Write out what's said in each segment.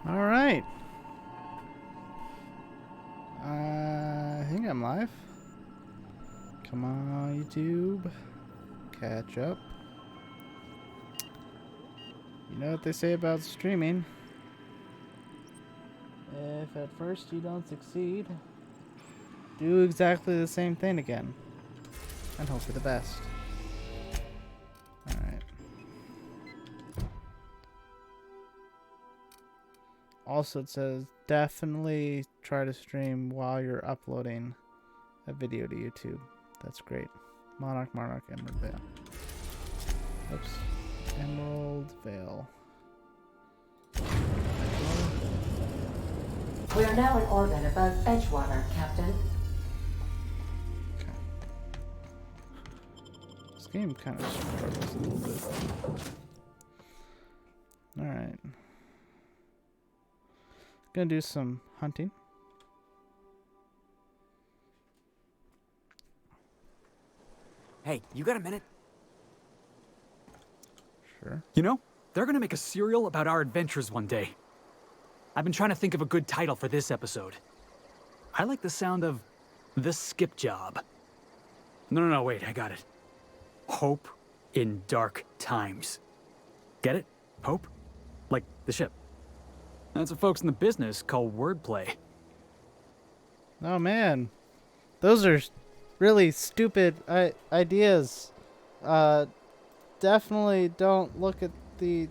All right. I think I'm live. Come on, YouTube. Catch up. You know what they say about streaming. If at first you don't succeed, do exactly the same thing again. And hope for the best. Alright. Also, it says definitely try to stream while you're uploading a video to YouTube. That's great. Monarch, Emerald Vale. Oops. Emerald Vale. We are now in orbit above Edgewater, Captain. Okay. This game kind of struggles a little bit. Alright. Gonna do some hunting. Hey, you got a minute? Sure. You know, they're gonna make a serial about our adventures one day. I've been trying to think of a good title for this episode. I like the sound of The Skip Job. No, wait, I got it. Hope in Dark Times. Get it? Hope? Like the ship. That's what folks in the business call wordplay. Oh man, those are really stupid ideas. Definitely don't look at the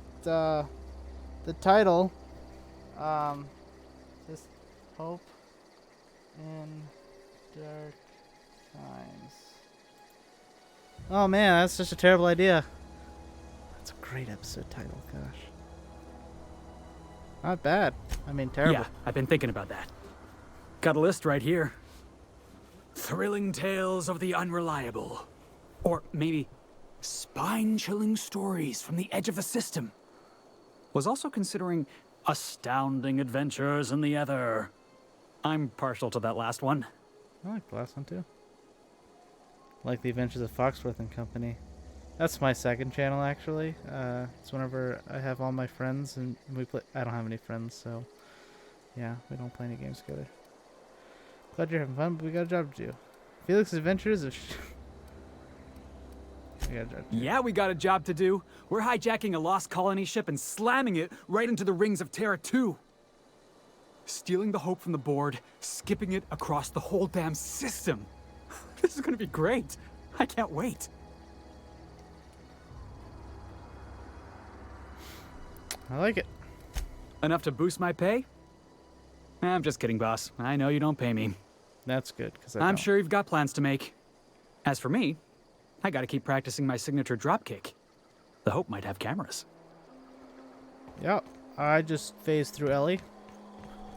title. Just hope in dark times. Oh man, that's such a terrible idea. That's a great episode title, gosh. Not bad. I mean, terrible. Yeah, I've been thinking about that. Got a list right here. Thrilling tales of the unreliable. Or maybe spine-chilling stories from the edge of the system. Was also considering astounding adventures in the ether. I'm partial to that last one. I like the last one too. I like the Adventures of Foxworth and Company. That's my second channel actually. It's whenever I have all my friends and we play. I don't have any friends, so yeah, we don't play any games together. Glad you're having fun, but we got a job to do. Felix's Adventures of. We got a job to do. Yeah, we got a job to do. We're hijacking a lost colony ship and slamming it right into the rings of Terra 2. Stealing the hope from the board, skipping it across the whole damn system. This is gonna be great. I can't wait. I like it. Enough to boost my pay? I'm just kidding, boss. I know you don't pay me. That's good because I'm sure you've got plans to make. As for me, I gotta keep practicing my signature dropkick. The Hope might have cameras. Yep. I just phased through Ellie.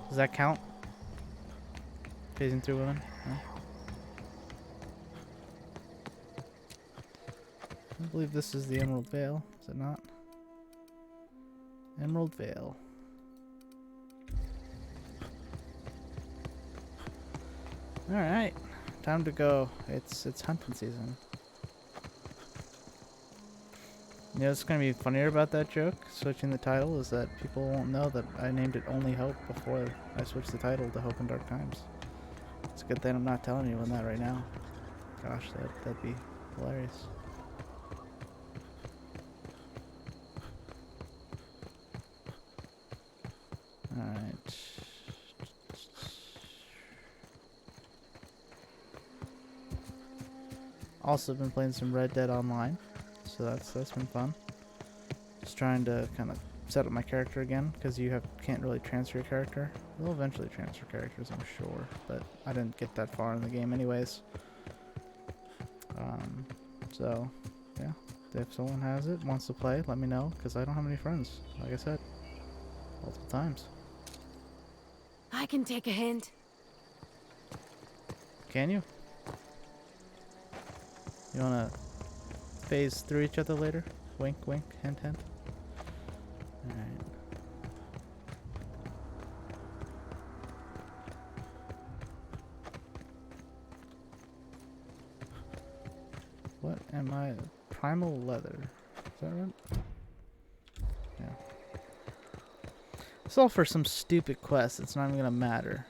Does that count? Phasing through women? No? I believe this is the Emerald Vale. Is it not? Emerald Vale. Alright. Time to go. It's hunting season. You know what's going to be funnier about that joke, switching the title, is that people won't know that I named it Only Hope before I switched the title to Hope in Dark Times. It's a good thing I'm not telling anyone that right now. Gosh, that'd be hilarious. Alright. Also been playing some Red Dead Online. So that's been fun. Just trying to kind of set up my character again because you can't really transfer your character. We'll eventually transfer characters, I'm sure, but I didn't get that far in the game anyways. So yeah, if someone has it, wants to play, let me know because I don't have any friends. Like I said, multiple times. I can take a hint. Can you? You wanna phase through each other later? Wink, wink, hint, hint. Alright. What am I? Primal leather. Is that right? Yeah. It's all for some stupid quest. It's not even gonna matter.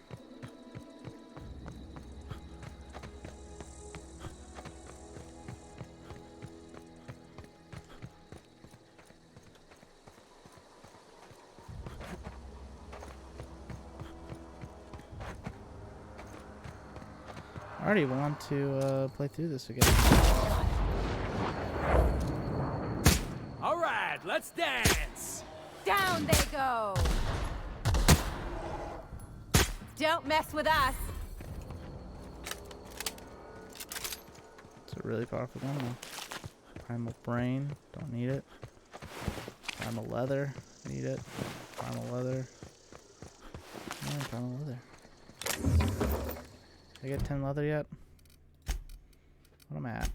I already want to play through this again. All right, let's dance. Down they go! Don't mess with us! It's a really powerful one. Primal brain, don't need it. Primal leather, need it. Primal leather. Yeah, primal leather. Did I get 10 leather yet? What am I at?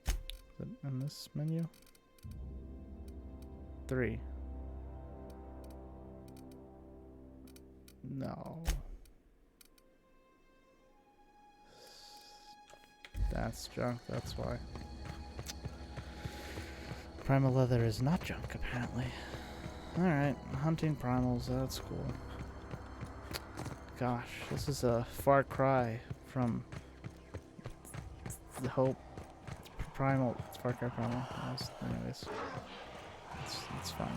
Is it in this menu? 3. No. That's junk, that's why. Primal leather is not junk, apparently. Alright, hunting primals, that's cool. Gosh, this is a far cry from the hope. Primal, it's Far Cry Primal. Anyways, it's fine.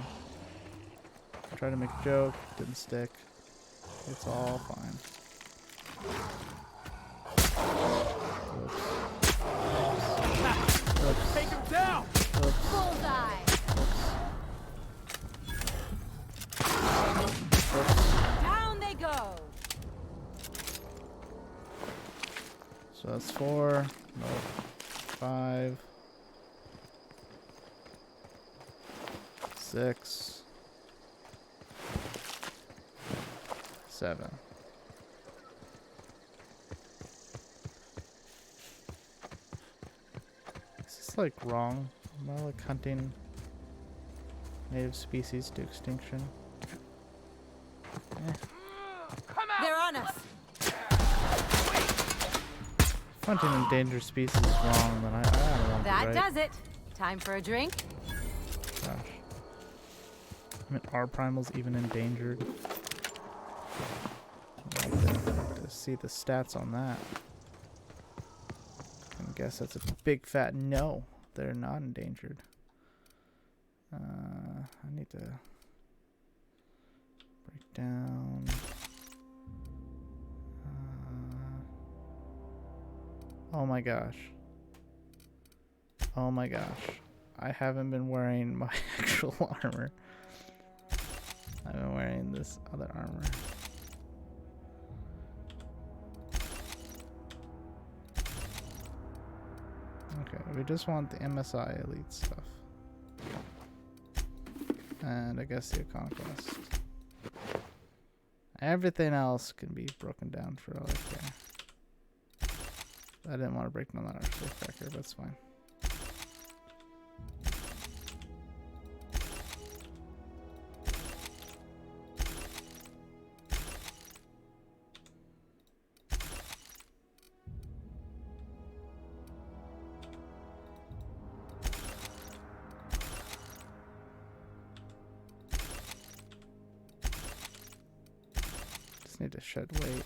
I tried to make a joke, didn't stick. It's all fine. Oops. Take him down. Oops. Bullseye! Down they go! So that's 4. Nope. 5. 6. 7. Is this like wrong? Am I like hunting native species to extinction? Eh. They're on us! If hunting endangered species is wrong, then I don't want to That be right. does it. Time for a drink? Gosh. I mean, are primals even endangered? I'd like to see the stats on that. I guess that's a big fat no. They're not endangered. I need to break down. Oh my gosh. Oh my gosh. I haven't been wearing my actual armor. I've been wearing this other armor. Okay, we just want the MSI elite stuff. And I guess the Conquest. Everything else can be broken down for all I care. I didn't want to break down that archer cracker, but it's fine. Need to shed weight.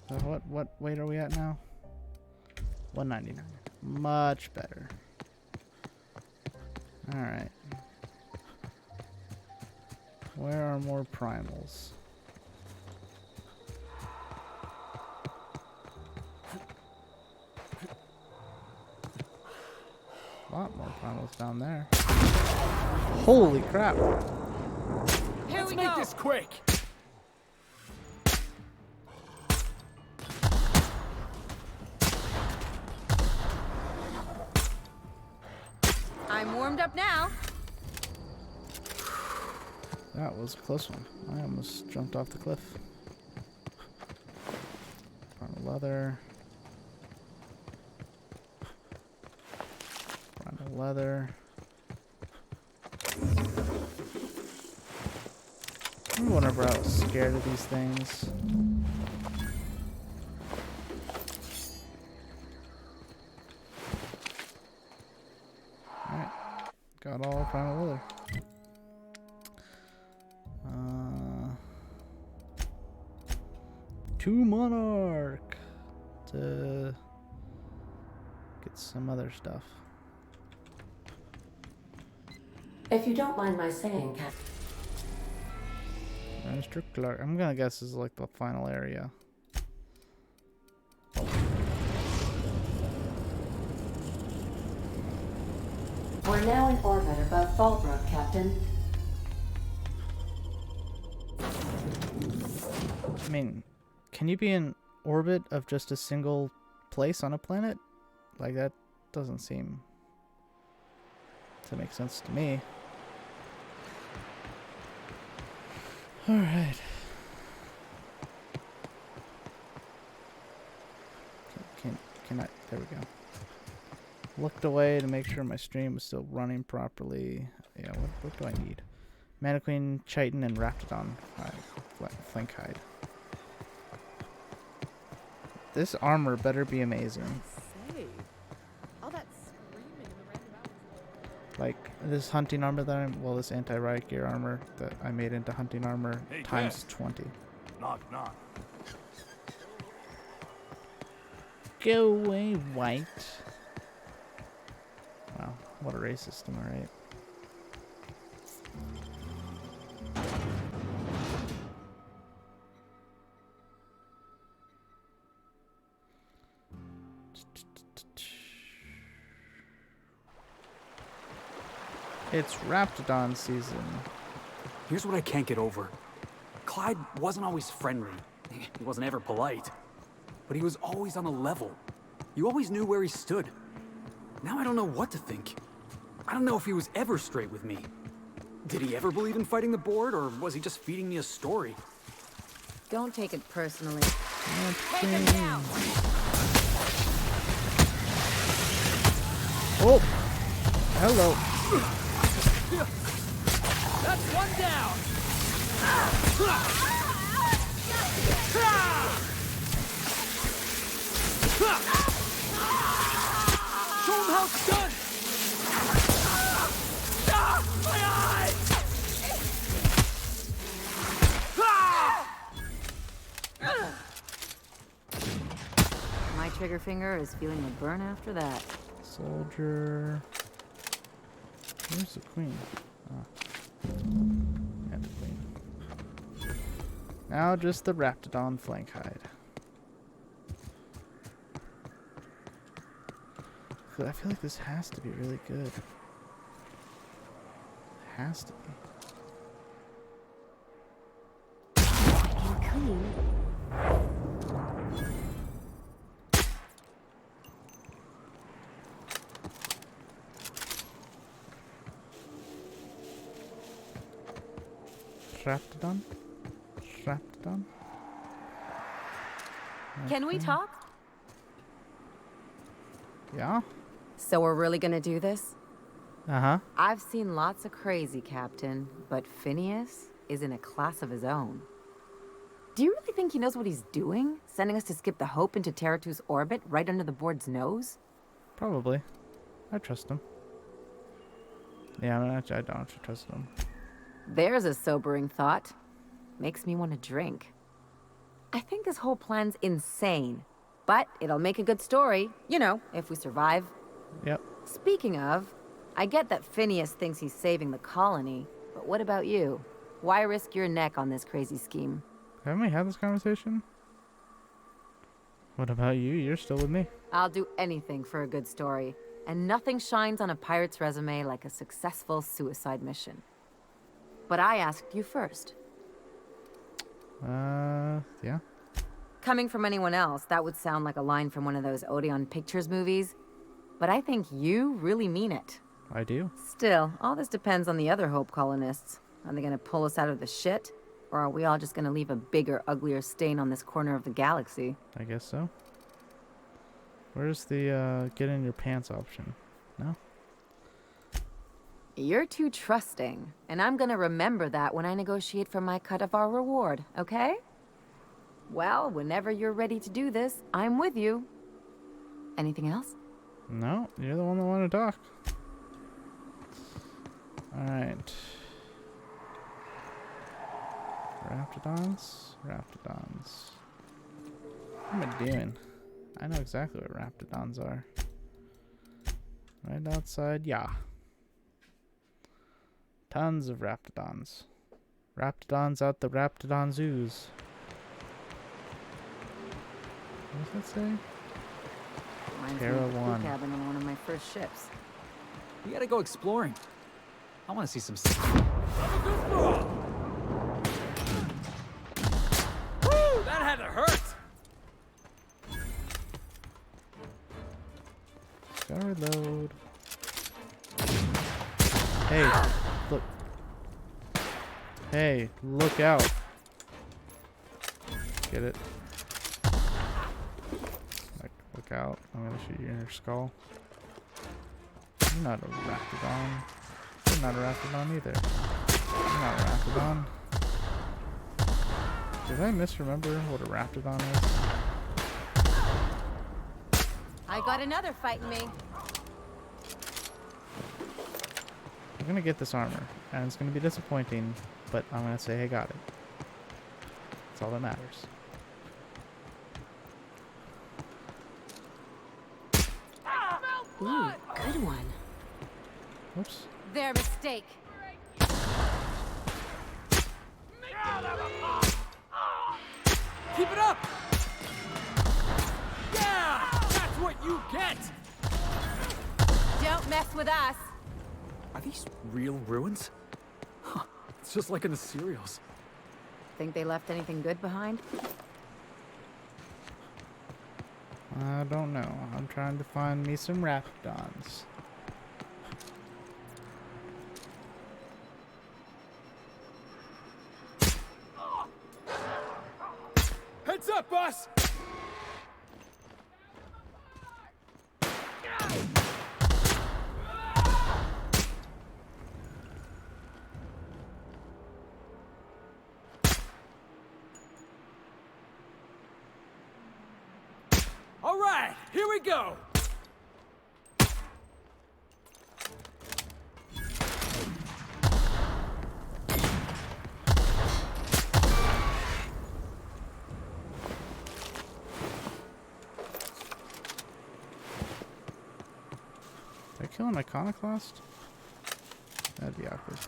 So what weight are we at now? 199. Much better. Alright. Where are more primals? A lot more primals down there. Holy crap! Here Let's we make go! this quick. I'm warmed up now. That was a close one. I almost jumped off the cliff. Brown leather. Brown leather. I remember whenever I was scared of these things. Alright. Got all brown leather. To Monarch to get some other stuff. If you don't mind my saying, Captain. Mr. Clark. I'm gonna guess this is like the final area. We're now in orbit above Fallbrook, Captain. I mean, can you be in orbit of just a single place on a planet? Like, that doesn't seem to make sense to me. Alright. Can I? There we go. Looked away to make sure my stream was still running properly. Yeah, what do I need? Mana Queen, Chitin, and Raptidon. Flank hide. This armor better be amazing. All that screaming in the random mountains. Like this hunting armor that this anti-riot gear armor that I made into hunting armor times 20. Knock, knock. Go away, white. Wow, what a racist, am I right? It's Raptidon season. Here's what I can't get over. Clyde wasn't always friendly. He wasn't ever polite. But he was always on a level. You always knew where he stood. Now I don't know what to think. I don't know if he was ever straight with me. Did he ever believe in fighting the board, or was he just feeding me a story? Don't take it personally. Take him down. Oh! Hello. That's one down! Show him how it's done! My eye! My trigger finger is feeling the burn after that. Soldier. Where's the queen? And the queen. Now just the Raptidon flank hide. I feel like this has to be really good. It has to be. Clean. Raptidon? Raptidon? Can we Okay. talk? Yeah? So we're really gonna do this? Uh-huh. I've seen lots of crazy, Captain, but Phineas is in a class of his own. Do you really think he knows what he's doing? Sending us to skip the Hope into Terra 2's orbit right under the board's nose? Probably. I trust him. Yeah, I don't trust him. There's a sobering thought. Makes me want to drink. I think this whole plan's insane, but it'll make a good story, you know, if we survive. Yep. Speaking of, I get that Phineas thinks he's saving the colony, but what about you? Why risk your neck on this crazy scheme? Haven't we had this conversation? What about you? You're still with me. I'll do anything for a good story, and nothing shines on a pirate's resume like a successful suicide mission. But I asked you first. Yeah. Coming from anyone else, that would sound like a line from one of those Odeon Pictures movies. But I think you really mean it. I do. Still, all this depends on the other Hope colonists. Are they gonna pull us out of the shit? Or are we all just gonna leave a bigger, uglier stain on this corner of the galaxy? I guess so. Where's the get in your pants option? No? You're too trusting, and I'm gonna remember that when I negotiate for my cut of our reward, okay? Well, whenever you're ready to do this, I'm with you. Anything else? No, you're the one that wanted to talk. Alright. Raptidons? Raptidons. What am I doing? I know exactly what raptidons are. Right outside, yeah. Tons of raptidons. Raptidons out the raptidon zoos. What does that say? Reminds Terra me of the crew 1. cabin on one of my first ships. We gotta go exploring. I want to see some stuff. Woo! That had to hurt! Gotta reload. Hey, look. Hey, look out. Get it? Like, look out. I'm gonna shoot you in your skull. You're not a raptidon. You're not a raptidon either. You're not a raptidon. Did I misremember what a raptidon is? I got another fight in me. I'm gonna get this armor, and it's gonna be disappointing, but I'm gonna say I got it. That's all that matters. Ooh, good one. Whoops. Their mistake. Keep it up! Yeah! That's what you get! Don't mess with us. Are these real ruins? Huh. It's just like in the serials. Think they left anything good behind? I don't know. I'm trying to find me some raptidons. Heads up, boss! All right, here we go. Did I kill an iconoclast? That'd be awkward.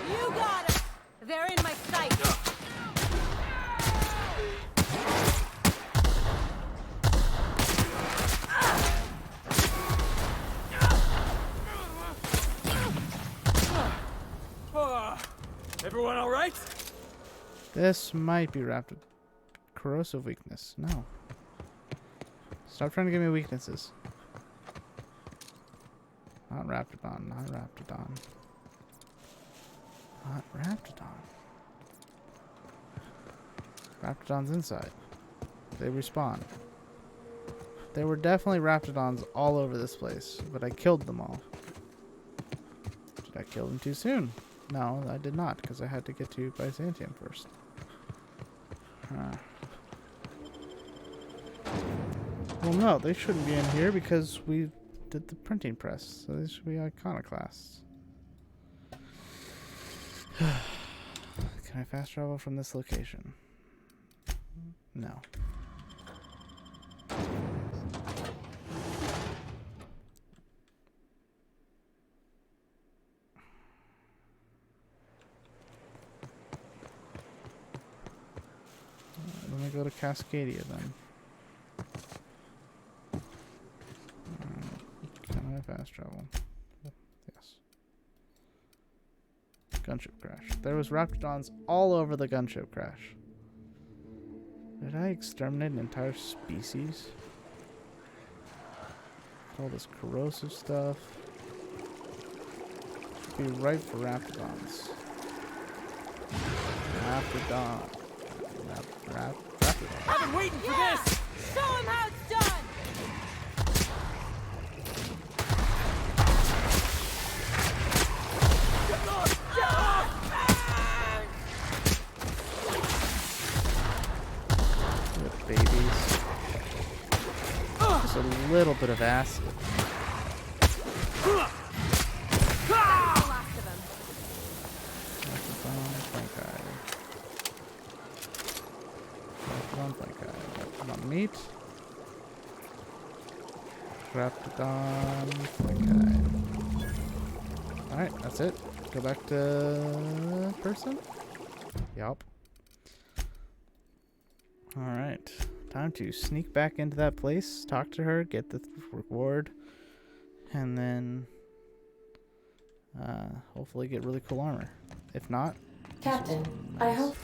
You got it. They're in my sight. Everyone all right? This might be rapid. Corrosive weakness. No. Stop trying to give me weaknesses. Not Raptidon. Not Raptidon. Not Raptidon. Raptidon's inside. They respawn. There were definitely Raptidons all over this place, but I killed them all. Did I kill them too soon? No, I did not, because I had to get to Byzantium first. Well, no, they shouldn't be in here because we did the printing press, so they should be iconoclasts. Can I fast travel from this location? No. Let me go to Cascadia then. Can I fast travel? Yes. Gunship crash. There was Raptidons all over the gunship crash. Did I exterminate an entire species? All this corrosive stuff. Must be right for Raptidons. Raptidon. Raptidon. I've been waiting for this! Show him how it's done! With babies. Just a little bit of acid. The last of them. Raptidon, flank eye. Raptidon, flank eye. Raptidon meat. Raptidon, flank eye. Alright, that's it. Go back to person? Yup. Alright. Time to sneak back into that place, talk to her, get the reward, and then hopefully get really cool armor. If not... Captain, I hope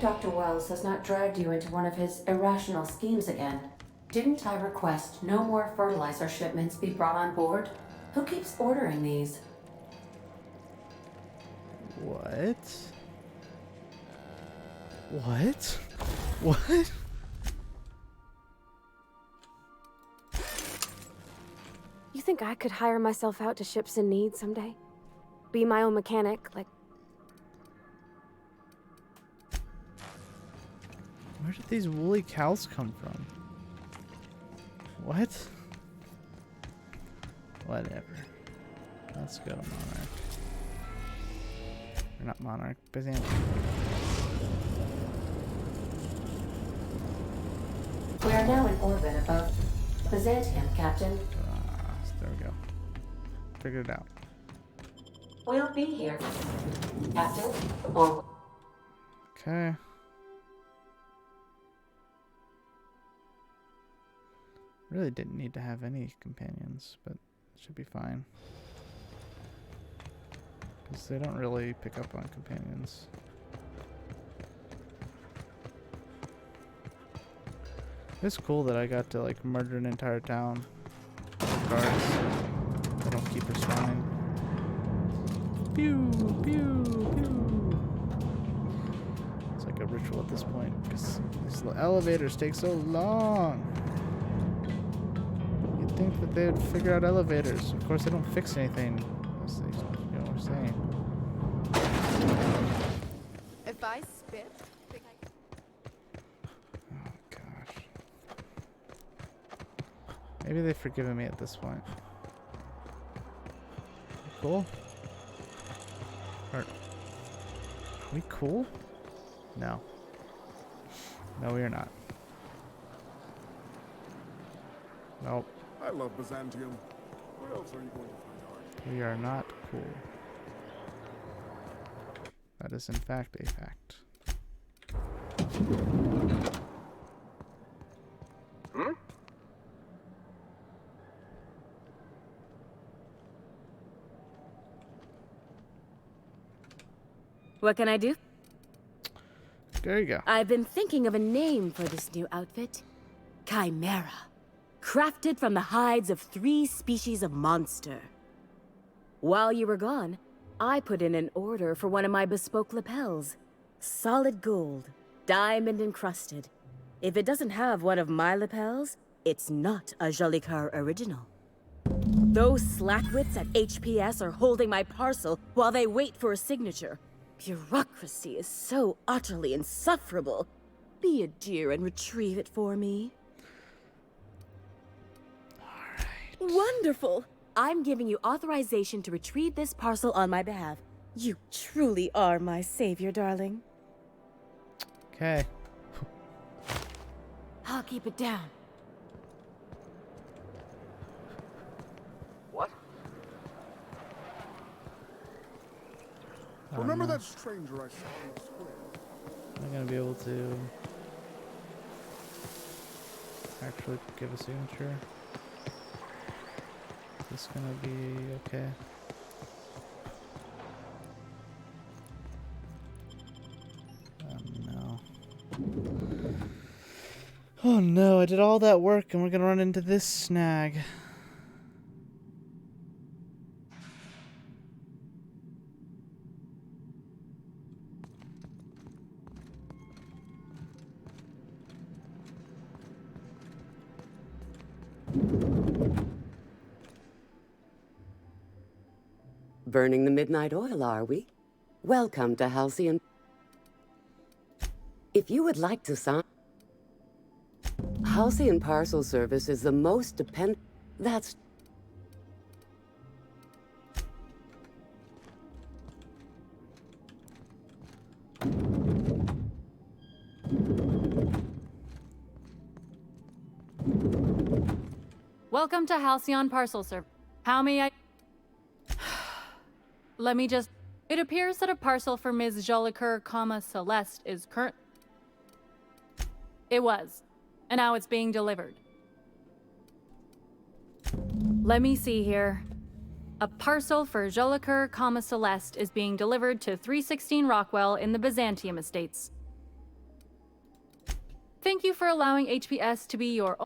Dr. Wells has not dragged you into one of his irrational schemes again. Didn't I request no more fertilizer shipments be brought on board? Who keeps ordering these? What? What? What? You think I could hire myself out to ships in need someday? Be my own mechanic, like... Where did these woolly cows come from? What? Whatever. Let's go to Monarch. Or not Monarch, Byzantium. We are now in orbit above Byzantium, Captain. There we go. Figured it out. We'll be here, Captain. Or Okay. Really didn't need to have any companions, but it should be fine. Because they don't really pick up on companions. It's cool that I got to like murder an entire town with guards. They don't keep respawning. Pew, pew, pew. It's like a ritual at this point because these elevators take so long. You'd think that they would figure out elevators. Of course, they don't fix anything. You know what I'm saying? If I spit, think I can... Oh gosh. Maybe they've forgiven me at this point. Cool. Are we cool? No. No, we are not. Nope. I love Byzantium. Where else are you going to find art? We are not cool. That is in fact a fact. What can I do? There you go. I've been thinking of a name for this new outfit. Chimera. Crafted from the hides of 3 species of monster. While you were gone, I put in an order for one of my bespoke lapels. Solid gold, diamond encrusted. If it doesn't have one of my lapels, it's not a Jolicoeur original. Those slackwits at HPS are holding my parcel while they wait for a signature. Bureaucracy is so utterly insufferable. Be a dear and retrieve it for me. Wonderful! I'm giving you authorization to retrieve this parcel on my behalf. You truly are my savior, darling. Okay. I'll keep it down. What? Remember that stranger I saw in the square? Am I gonna be able to actually give a signature? Is this gonna be okay? No. Oh no, I did all that work and we're gonna run into this snag. Burning the midnight oil, are we? Welcome to Halcyon. If you would like to sign... Halcyon Parcel Service is the most That's... Welcome to Halcyon Parcel Service. How may I... Let me just... It appears that a parcel for Ms. Jolicoeur, Celeste is current... It was. And now it's being delivered. Let me see here. A parcel for Jolicoeur, Celeste is being delivered to 316 Rockwell in the Byzantium Estates. Thank you for allowing HPS to be your...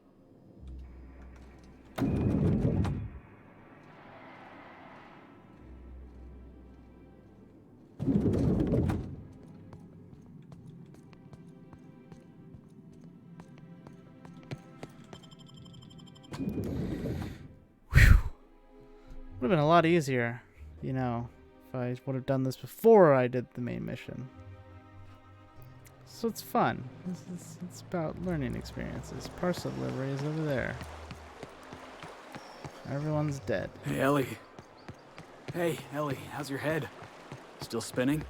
Would have been a lot easier, you know, if I would have done this before I did the main mission. So it's fun. It's about learning experiences. Parcel delivery is over there. Everyone's dead. Hey, Ellie. Hey, Ellie, how's your head? Still spinning?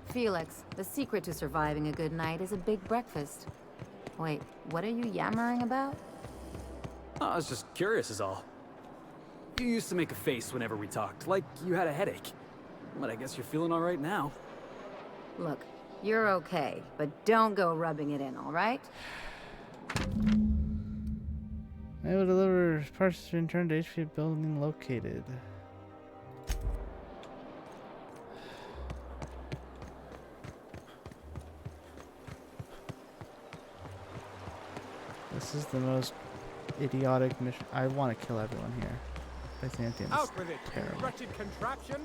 Felix, the secret to surviving a good night is a big breakfast. Wait, what are you yammering about? Oh, I was just curious is all. You used to make a face whenever we talked, like you had a headache. But I guess you're feeling all right now. Look, you're okay, but don't go rubbing it in, all right? I will deliver parcels to return to HP building located. This is the most idiotic mission. I want to kill everyone here. Byzantium is terrible. Wretched contraption!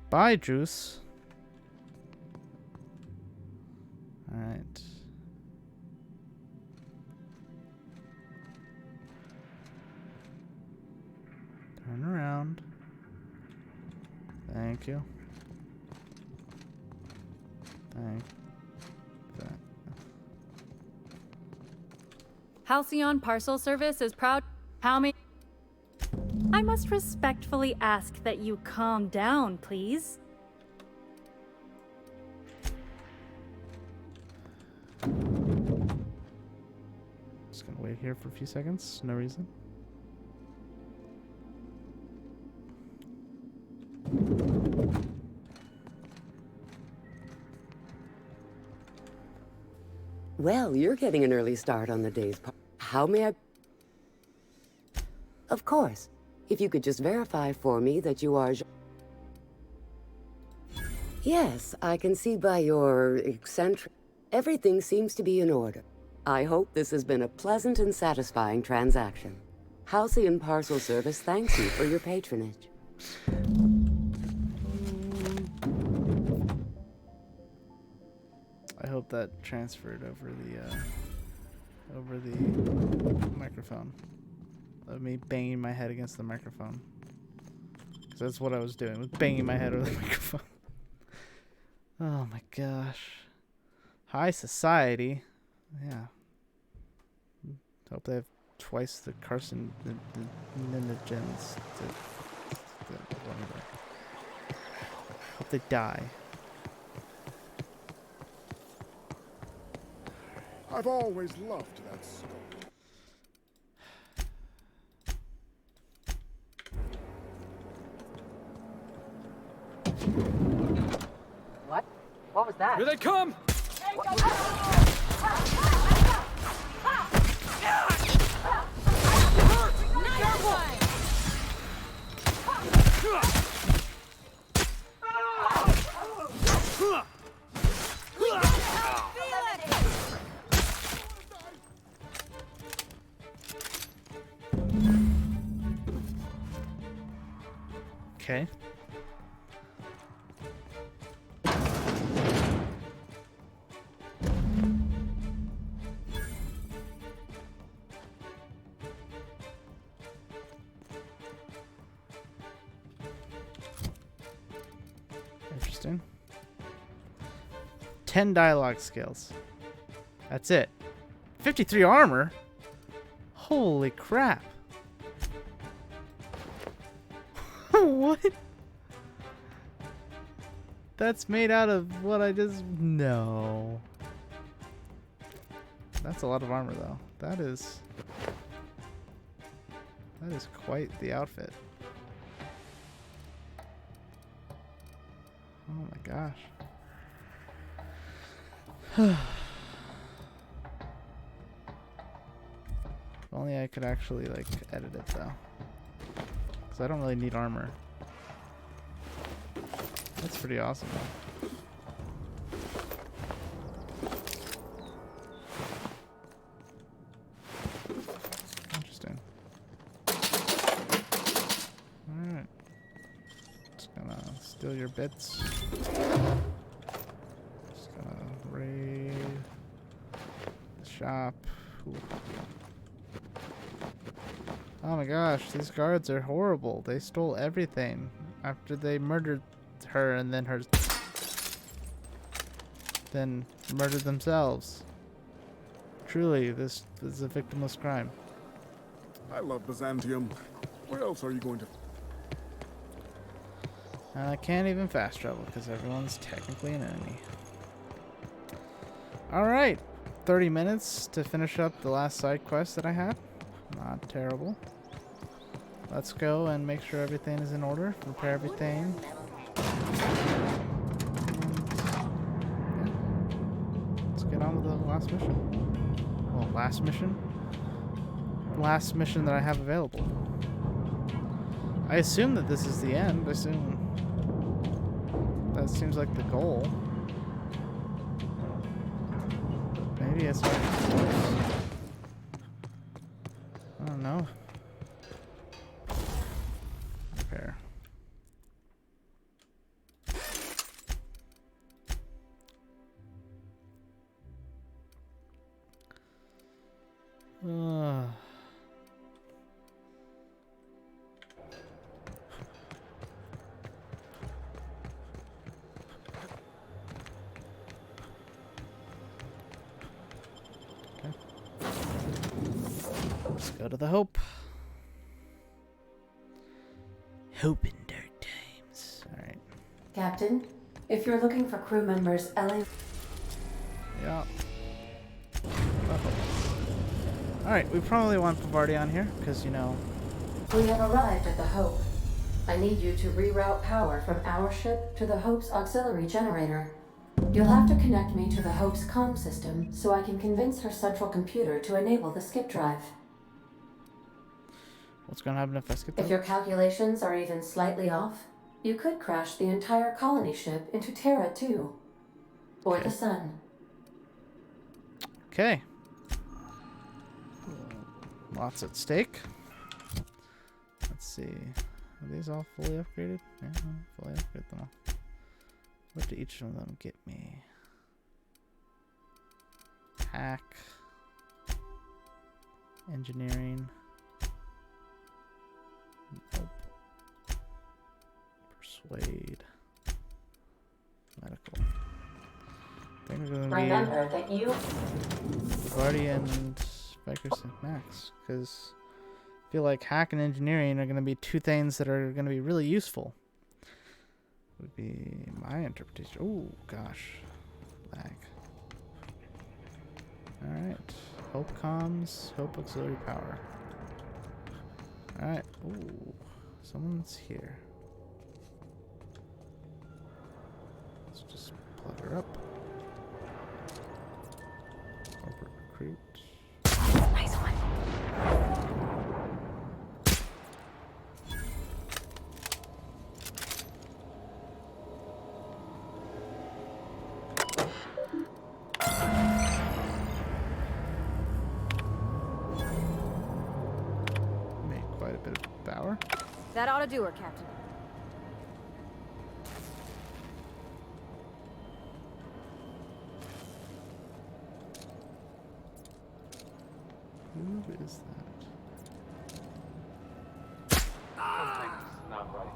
Bye, Juice. Alright. Turn around. Thank you. Thank that. Halcyon Parcel Service is proud. How may... I must respectfully ask that you calm down, please. Just gonna wait here for a few seconds. No reason. Well, you're getting an early start on the day's How may I... Of course. If you could just verify for me that you are... Yes, I can see by your eccentric... Everything seems to be in order. I hope this has been a pleasant and satisfying transaction. Halcyon Parcel Service thanks you for your patronage. I hope that transferred over the microphone. Of me banging my head against the microphone. Because that's what I was doing, was banging my head over the microphone. Oh my gosh. High society. Yeah. Hope they have twice the carcinogens. Whatever. Hope they die. I've always loved that story. What? What was that? Here they come! Okay. Interesting. 10 dialogue skills. That's it. 53 armor? Holy crap. What? That's made out of what I just... No. That's a lot of armor, though. That is quite the outfit. Oh my gosh. If only I could actually, like, edit it, though. Because I don't really need armor. That's pretty awesome, though. Interesting. Alright. Just gonna steal your bits. Just gonna raid the shop. Ooh. Oh my gosh, these guards are horrible. They stole everything after they murdered her and then murdered themselves. Truly, this is a victimless crime. I love Byzantium. Where else are you going to... And I can't even fast travel because everyone's technically an enemy. Alright, 30 minutes to finish up the last side quest that I had. Not terrible. Let's go and make sure everything is in order. Prepare everything. Let's get on with the last mission. Well, last mission? Last mission that I have available. I assume that this is the end. I assume that seems like the goal. Maybe it's not. I don't know. Repair. Let's go to the Hope. Hope in dark times. Alright. Captain, if you're looking for crew members, Ellie... Yeah. Alright, we probably want Pavardi on here, because, you know... We have arrived at the Hope. I need you to reroute power from our ship to the Hope's auxiliary generator. You'll have to connect me to the Hope's comm system so I can convince her central computer to enable the skip drive. What's gonna happen if I skip that? If your calculations are even slightly off, you could crash the entire colony ship into Terra 2. Or the sun. Okay. Lots at stake. Let's see. Are these all fully upgraded? Yeah, fully upgrade them all. What do each of them get me? Hack. Engineering. Nope. Persuade. Medical. I think we're gonna Remember that you... Guardian and Vikers and Max, because I feel like hack and engineering are going to be two things that are going to be really useful. Would be my interpretation. Oh gosh, lag. All right, Hope comms, Hope auxiliary power. All right. Ooh, someone's here. Let's just plug her up. Corporate recruit. Nice one. Made quite a bit of power. That ought to do her, Captain. Who is that? Something's not right.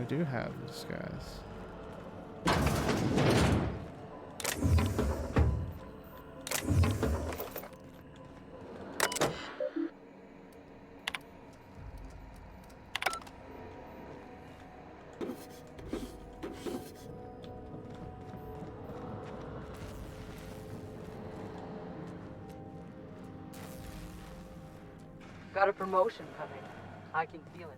do have disguise. Got a promotion coming. I can feel it.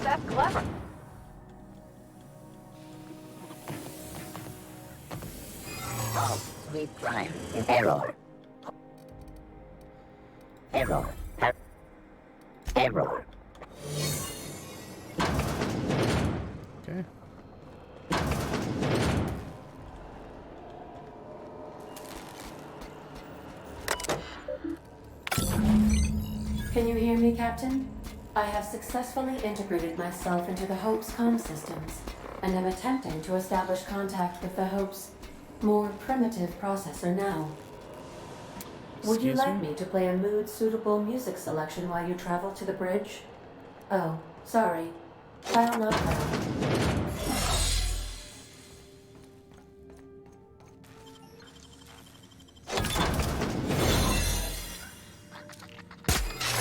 That's clever. Oh, sweet crime. Error. Error. Error. Okay. Can you hear me, Captain? I have successfully integrated myself into the Hope's comm systems, and am attempting to establish contact with the Hope's more primitive processor now. Would you Excuse like me? me to play a mood-suitable music selection while you travel to the bridge? Oh, sorry. File not found.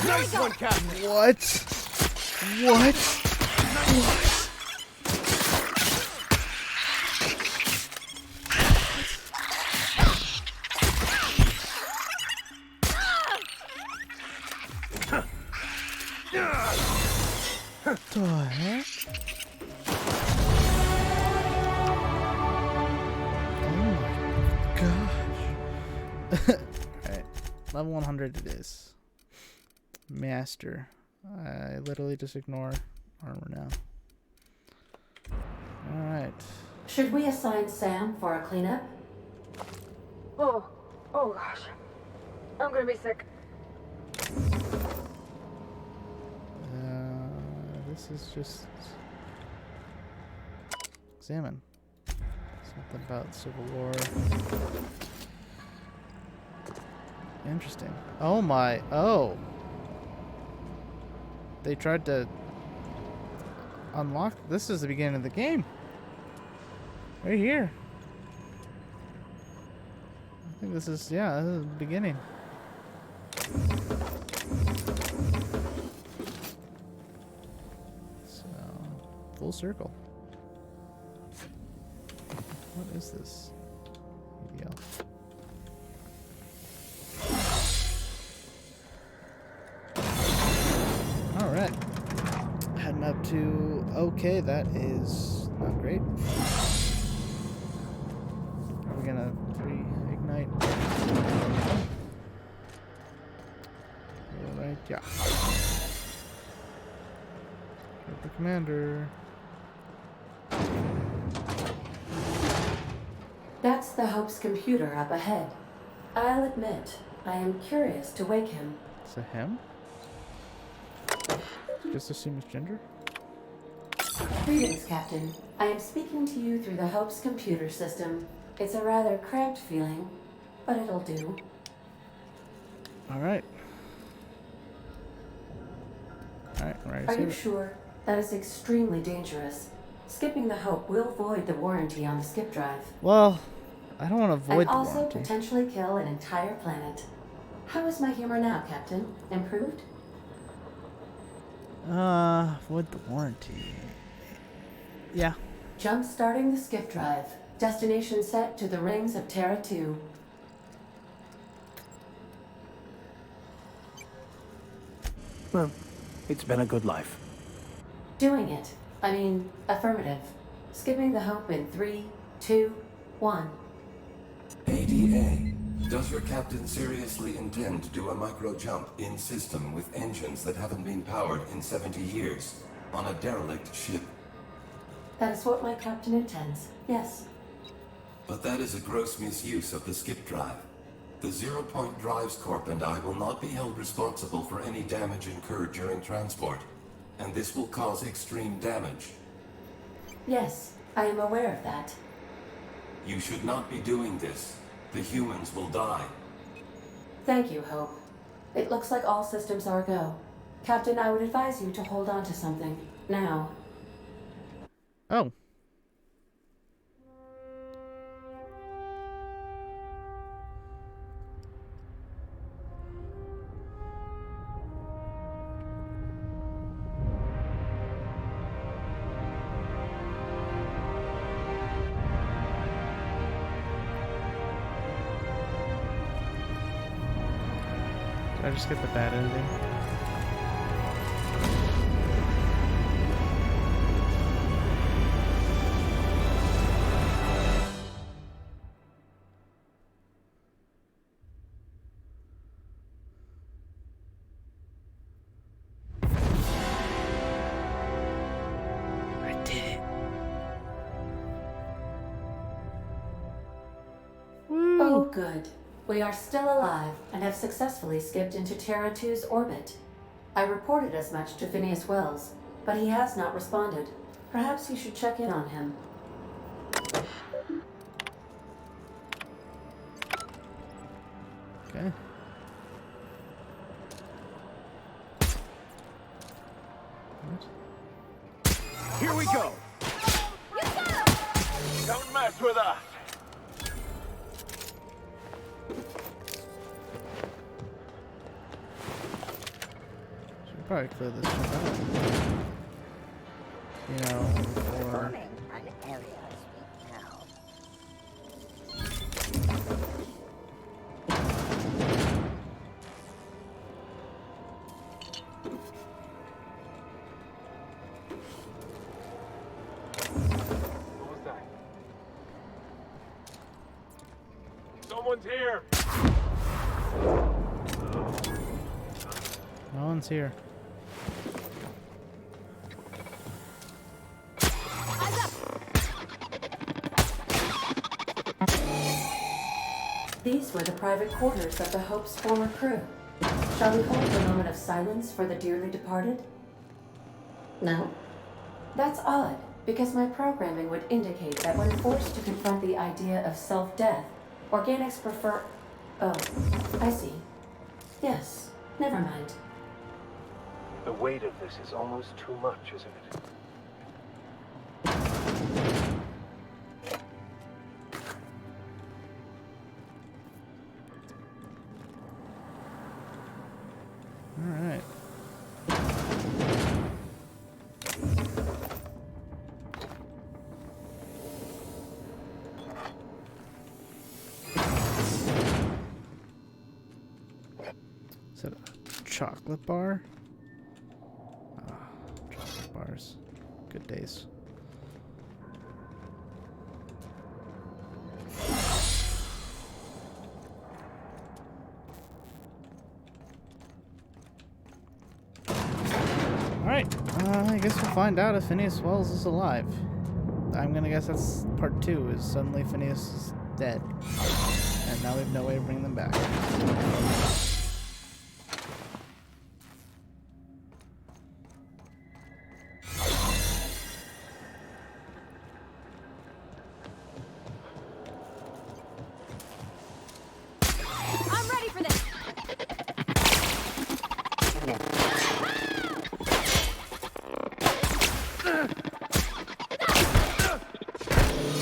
Nice one, Captain. What? What? What the heck? Oh my gosh. Alright, level 100 it is. Master. I literally just ignore armor now. Alright. Should we assign Sam for a cleanup? Oh gosh. I'm gonna be sick. This is just examine. Something about Civil War. Interesting. Oh my. Oh. They tried to unlock. This is the beginning of the game. Right here. I think this is, yeah, this is the beginning. So, full circle. What is this? EDL. Alright. Heading up to... Okay, that is not great. Are we gonna reignite? Alright, yeah. The commander. That's the Hope's computer up ahead. I'll admit, I am curious to wake him. Is it him? Just assume it's gender? Greetings, Captain. I am speaking to you through the Hope's computer system. It's a rather cramped feeling, but it'll do. Alright. Alright, ready to Are see you it. sure? That is extremely dangerous. Skipping the Hope will void the warranty on the skip drive. Well, I don't want to void And the also warranty. potentially kill an entire planet. How is my humor now, Captain? Improved? Void the warranty. Yeah. Jump starting the skip drive. Destination set to the rings of Terra 2. Well, it's been a good life. Doing it. I mean, affirmative. Skipping the Hope in 3, 2, 1. ADA, does your captain seriously intend to do a micro jump in system with engines that haven't been powered in 70 years on a derelict ship? That is what my captain intends. Yes. But that is a gross misuse of the skip drive. The Zero Point Drives Corp and I will not be held responsible for any damage incurred during transport, and this will cause extreme damage. Yes, I am aware of that. You should not be doing this. The humans will die. Thank you, Hope. It looks like all systems are go. Captain, I would advise you to hold on to something. Now. Oh. Did I just get the bad ending? I did it. Woo. Oh, good. We are still alive and have successfully skipped into Terra 2's orbit. I reported as much to Phineas Wells, but he has not responded. Perhaps you should check in on him. Okay. What? Here we go. Don't mess with us. Should probably clear this shit out. You know, before. Forming an area sweep now. What was that? Someone's here! No one's here. These were the private quarters of the Hope's former crew. Shall we hold a moment of silence for the dearly departed? No? That's odd, because my programming would indicate that when forced to confront the idea of self-death, organics prefer... Oh, I see. Yes, never mind. The weight of this is almost too much, isn't it? Alright. Is it a chocolate bar? Ah, chocolate bars. Good days. Alright, I guess we'll find out if Phineas Wells is alive. I'm gonna guess that's part 2, is suddenly Phineas is dead. And now we have no way to bring them back. I'm ready for this.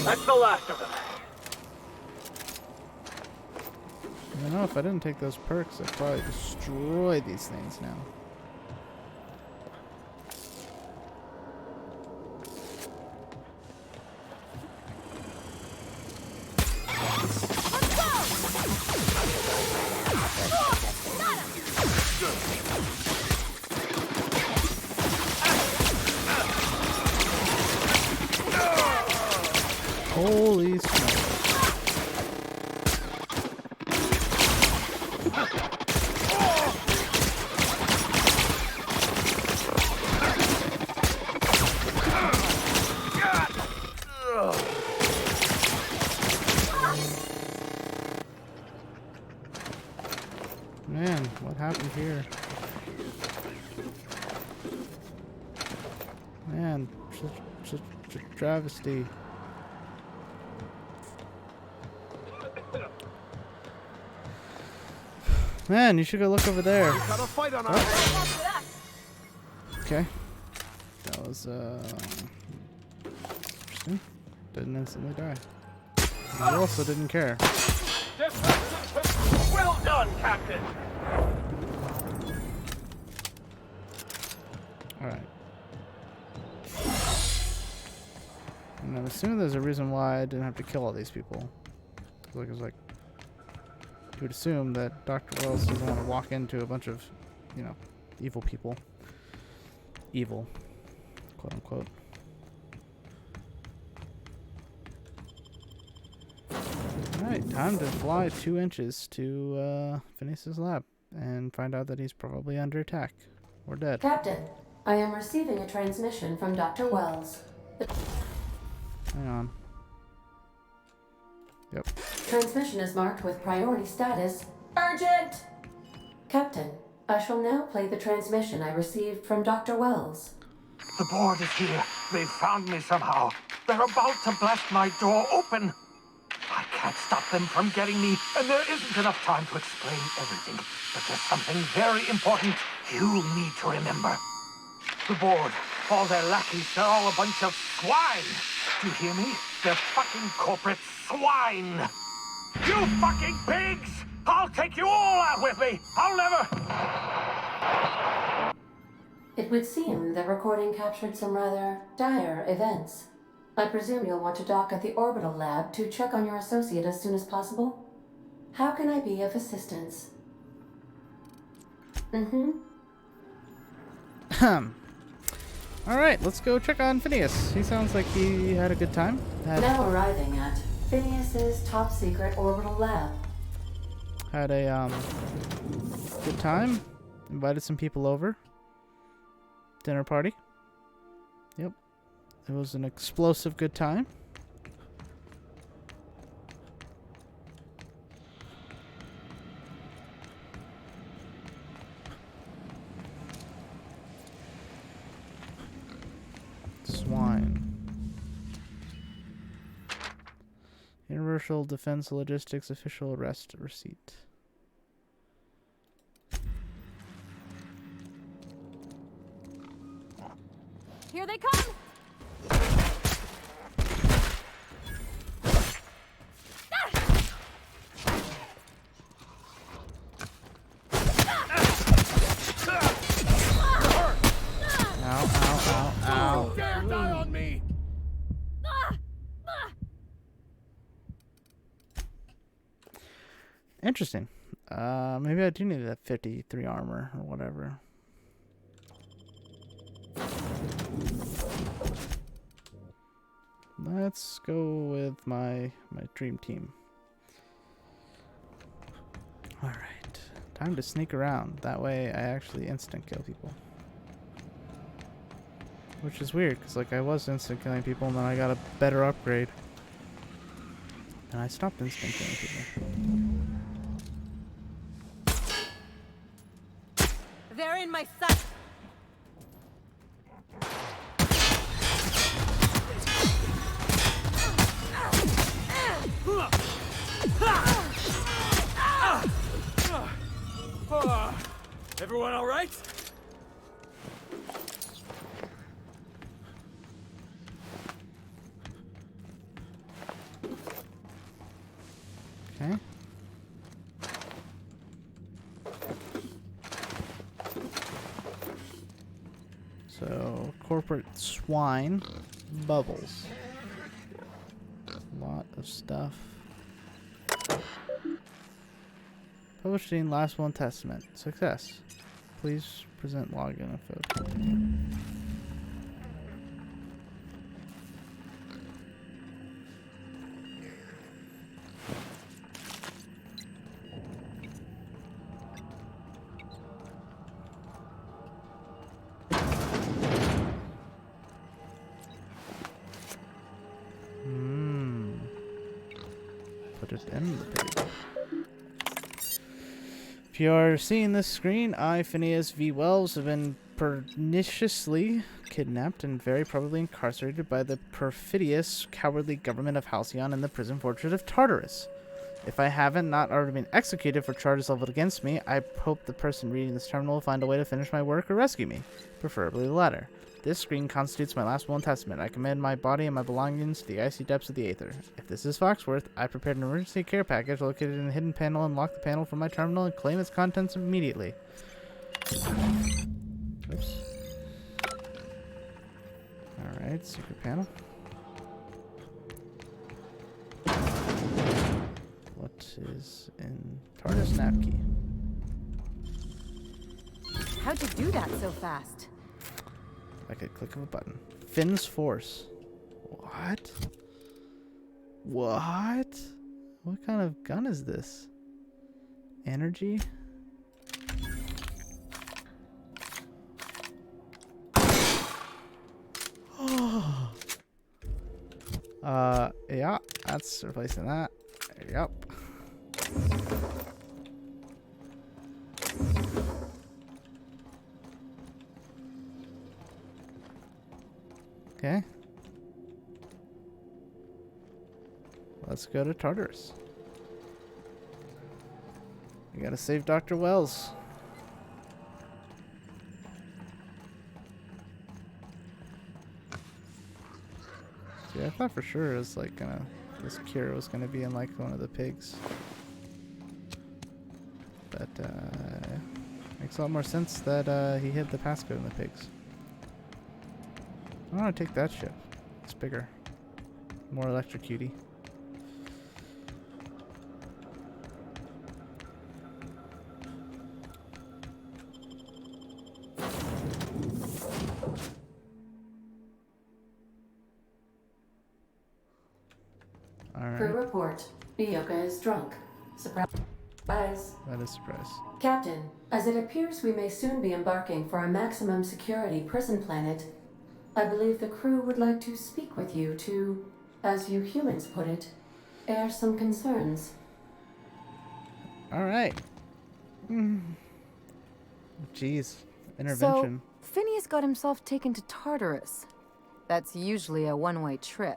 That's the last of them. I don't know, if I didn't take those perks, I'd probably destroy these things now. Holy smokes. happened here? Man, such a travesty. Man, you should go look over there. Got a fight on our hands. Okay. That was interesting. Didn't instantly die. He also didn't care. Well done, Captain. Alright. And I'm assuming there's a reason why I didn't have to kill all these people. Like, it's like, you would assume that Dr. Wells doesn't want to walk into a bunch of, you know, evil people. Evil, quote unquote. Alright, time to fly 2 inches to Phineas's lab and find out that he's probably under attack or dead. Captain, I am receiving a transmission from Dr. Wells. Hang on. Yep. Transmission is marked with priority status urgent. Captain, I shall now play the transmission I received from Dr. Wells. The board is here. They've found me somehow. They're about to blast my door open. I can't stop them from getting me, and there isn't enough time to explain everything. But there's something very important you need to remember. The board, all their lackeys, they're all a bunch of swine. Do you hear me? They're fucking corporate swine. You fucking pigs! I'll take you all out with me. I'll never... It would seem the recording captured some rather dire events. I presume you'll want to dock at the orbital lab to check on your associate as soon as possible? How can I be of assistance? Alright, let's go check on Phineas. He sounds like he had a good time. Now arriving at Phineas's top secret orbital lab. Had a good time. Invited some people over. Dinner party. Yep. It was an explosive good time. Swine. Universal Defense Logistics official arrest receipt. Here they come! Interesting. Maybe I do need that 53 armor or whatever. Let's go with my dream team. Alright. Time to sneak around. That way I actually instant kill people. Which is weird, because like I was instant killing people and then I got a better upgrade. And I stopped instant killing people. They're in my sight. Everyone all right? Okay. So, corporate swine, bubbles. A lot of stuff. Publishing last will and testament. Success. Please present login info. Put it in the pig. you're seeing this screen, I, Phineas V. Wells, have been perniciously kidnapped and very probably incarcerated by the perfidious, cowardly government of Halcyon in the prison fortress of Tartarus. If I haven't not already been executed for charges leveled against me, I hope the person reading this terminal will find a way to finish my work or rescue me, preferably the latter. This screen constitutes my last will and testament. I commend my body and my belongings to the icy depths of the aether. If this is Foxworth, I prepared an emergency care package located in a hidden panel and lock the panel from my terminal and claim its contents immediately. Oops. Alright, secret panel. What is in TARDIS Napkey? How'd you do that so fast? Like a click of a button. Finn's Force. What? What? What kind of gun is this? Energy? Yeah, that's replacing that. Yep. Okay. Let's go to Tartarus. We gotta save Dr. Wells. See, I thought for sure it was like this cure was gonna be in like one of the pigs. But makes a lot more sense that he hid the passcode in the pigs. I want to take that ship. It's bigger. More electrocuty. Crew report. Ioka is drunk. Surprise. That is a surprise. Captain, as it appears we may soon be embarking for a maximum security prison planet, I believe the crew would like to speak with you to, as you humans put it, air some concerns. Alright. Jeez. Intervention. So, Phineas got himself taken to Tartarus. That's usually a one-way trip.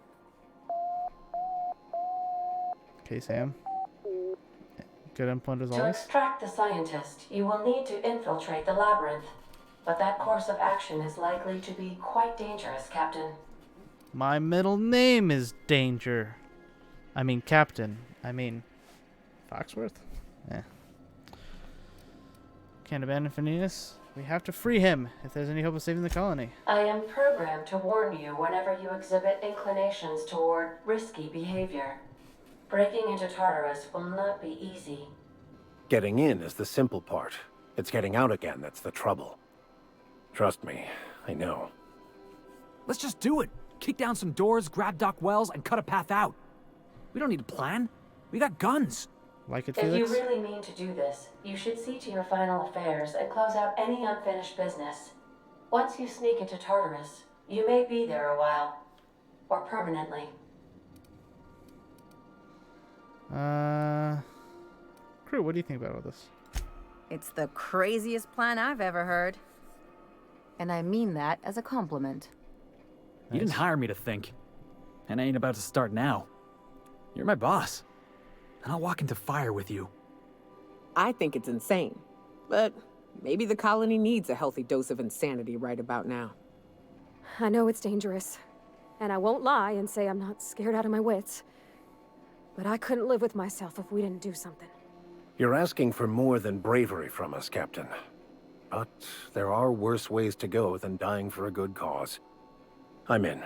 Okay, Sam. Good input as To always. extract the scientist, you will need to infiltrate the labyrinth. But that course of action is likely to be quite dangerous, Captain. My middle name is Danger. I mean, Captain. I mean, Foxworth? Eh. Can't abandon Phineas. We have to free him if there's any hope of saving the colony. I am programmed to warn you whenever you exhibit inclinations toward risky behavior. Breaking into Tartarus will not be easy. Getting in is the simple part. It's getting out again that's the trouble. Trust me, I know. Let's just do it. Kick down some doors, grab Doc Wells, and cut a path out. We don't need a plan. We got guns. Like it, If Felix? you really mean to do this, you should see to your final affairs and close out any unfinished business. Once you sneak into Tartarus, you may be there a while. Or permanently. Crew, what do you think about all this? It's the craziest plan I've ever heard. And I mean that as a compliment. You didn't hire me to think. And I ain't about to start now. You're my boss. And I'll walk into fire with you. I think it's insane. But maybe the colony needs a healthy dose of insanity right about now. I know it's dangerous. And I won't lie and say I'm not scared out of my wits. But I couldn't live with myself if we didn't do something. You're asking for more than bravery from us, Captain. But there are worse ways to go than dying for a good cause. I'm in.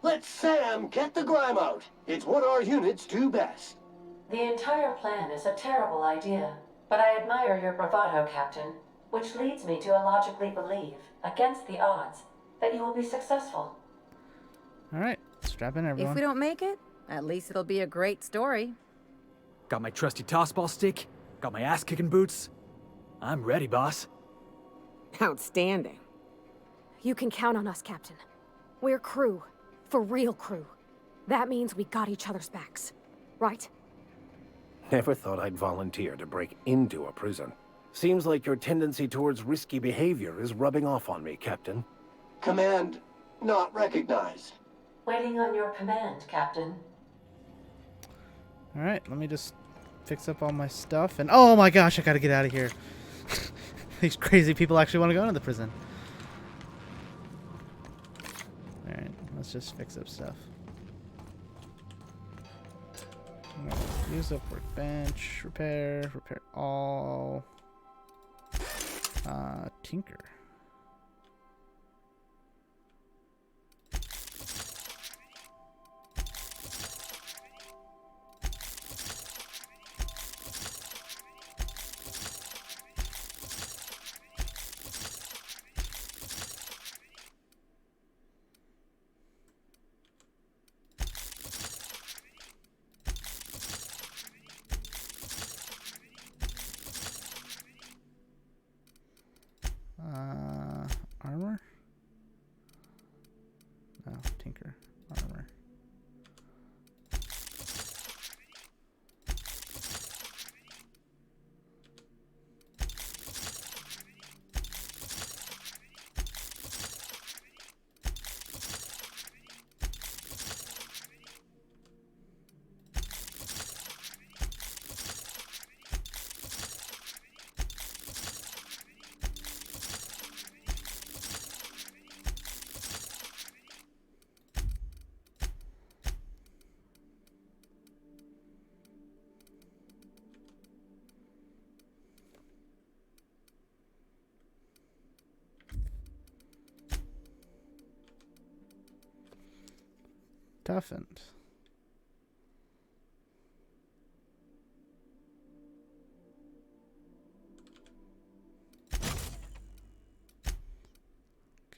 Let Sam get the grime out. It's what our units do best. The entire plan is a terrible idea, but I admire your bravado, Captain, which leads me to illogically believe, against the odds, that you will be successful. Alright, strap in, everyone. If we don't make it, at least it'll be a great story. Got my trusty tossball stick, got my ass-kicking boots. I'm ready, boss. Outstanding. You can count on us, Captain. We're crew. For real crew. That means we got each other's backs. Right? Never thought I'd volunteer to break into a prison. Seems like your tendency towards risky behavior is rubbing off on me, Captain. Command not recognized. Waiting on your command, Captain. Alright, let me just fix up all my stuff. And oh my gosh, I gotta get out of here. These crazy people actually want to go into the prison. Alright, let's just fix up stuff. I'm gonna use up workbench, repair all. Tinker. Armor? No, tinker. Armor. Toughened.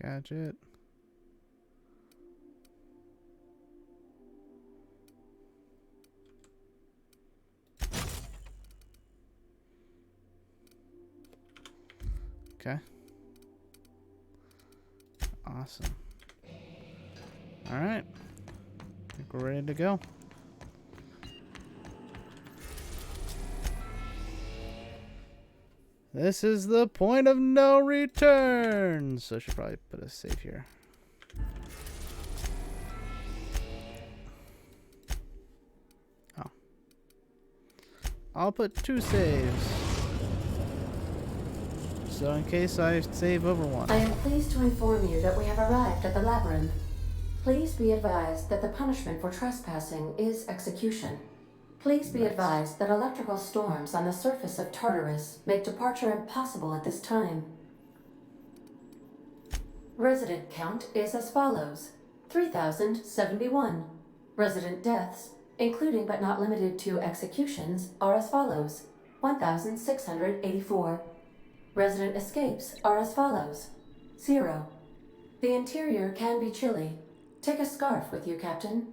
Gadget. Okay. Awesome. All right. I think we're ready to go. This is the point of no return. So I should probably put a save here. Oh. I'll put 2 saves. So in case I save over one. I am pleased to inform you that we have arrived at the labyrinth. Please be advised that the punishment for trespassing is execution. Please be advised that electrical storms on the surface of Tartarus make departure impossible at this time. Resident count is as follows: 3,071. Resident deaths, including but not limited to executions, are as follows: 1,684. Resident escapes are as follows: 0. The interior can be chilly. Take a scarf with you, Captain.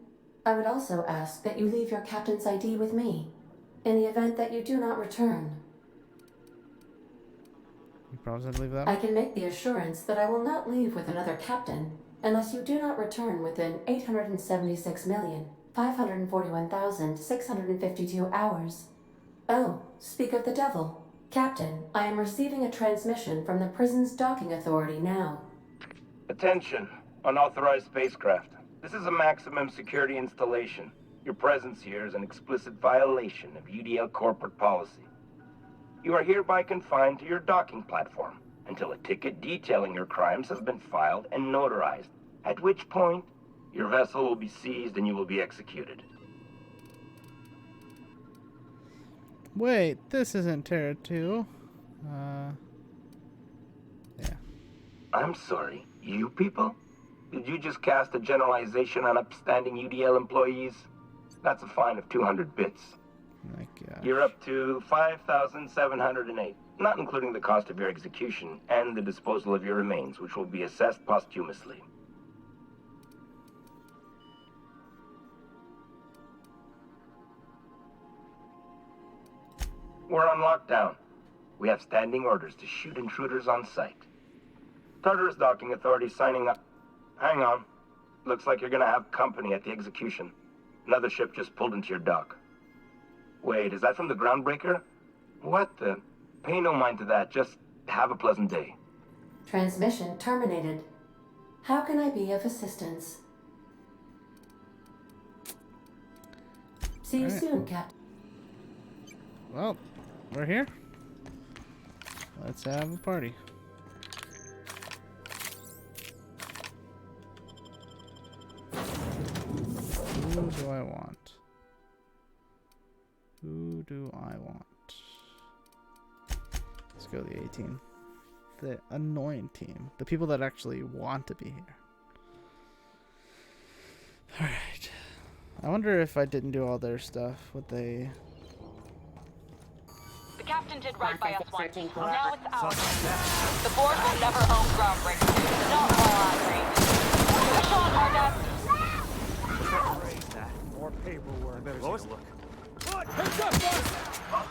I would also ask that you leave your captain's ID with me, in the event that you do not return. You promise to leave that? I can make the assurance that I will not leave with another captain unless you do not return within 876,541,652 hours. Oh, speak of the devil. Captain, I am receiving a transmission from the prison's docking authority now. Attention, unauthorized spacecraft. This is a maximum security installation. Your presence here is an explicit violation of UDL corporate policy. You are hereby confined to your docking platform until a ticket detailing your crimes has been filed and notarized, at which point your vessel will be seized and you will be executed. Wait, this isn't Terra 2. Yeah. I'm sorry, you people? Did you just cast a generalization on upstanding UDL employees? That's a fine of 200 bits. My God. You're up to 5,708, not including the cost of your execution and the disposal of your remains, which will be assessed posthumously. We're on lockdown. We have standing orders to shoot intruders on sight. Tartarus Docking Authority signing up. Hang on. Looks like you're gonna have company at the execution. Another ship just pulled into your dock. Wait, is that from the Groundbreaker? What the? Pay no mind to that. Just have a pleasant day. Transmission terminated. How can I be of assistance? See you soon, Captain. Well, we're here. Let's have a party. Who do I want? Who do I want? Let's go the A team. The annoying team. The people that actually want to be here. Alright. I wonder if I didn't do all their stuff, would they... The captain did right by us once. Now it's ours. The board will never own groundbreaker. Not while I'm reigning. Push on, Arda. More paperwork. Better take a look. Heads up, boss!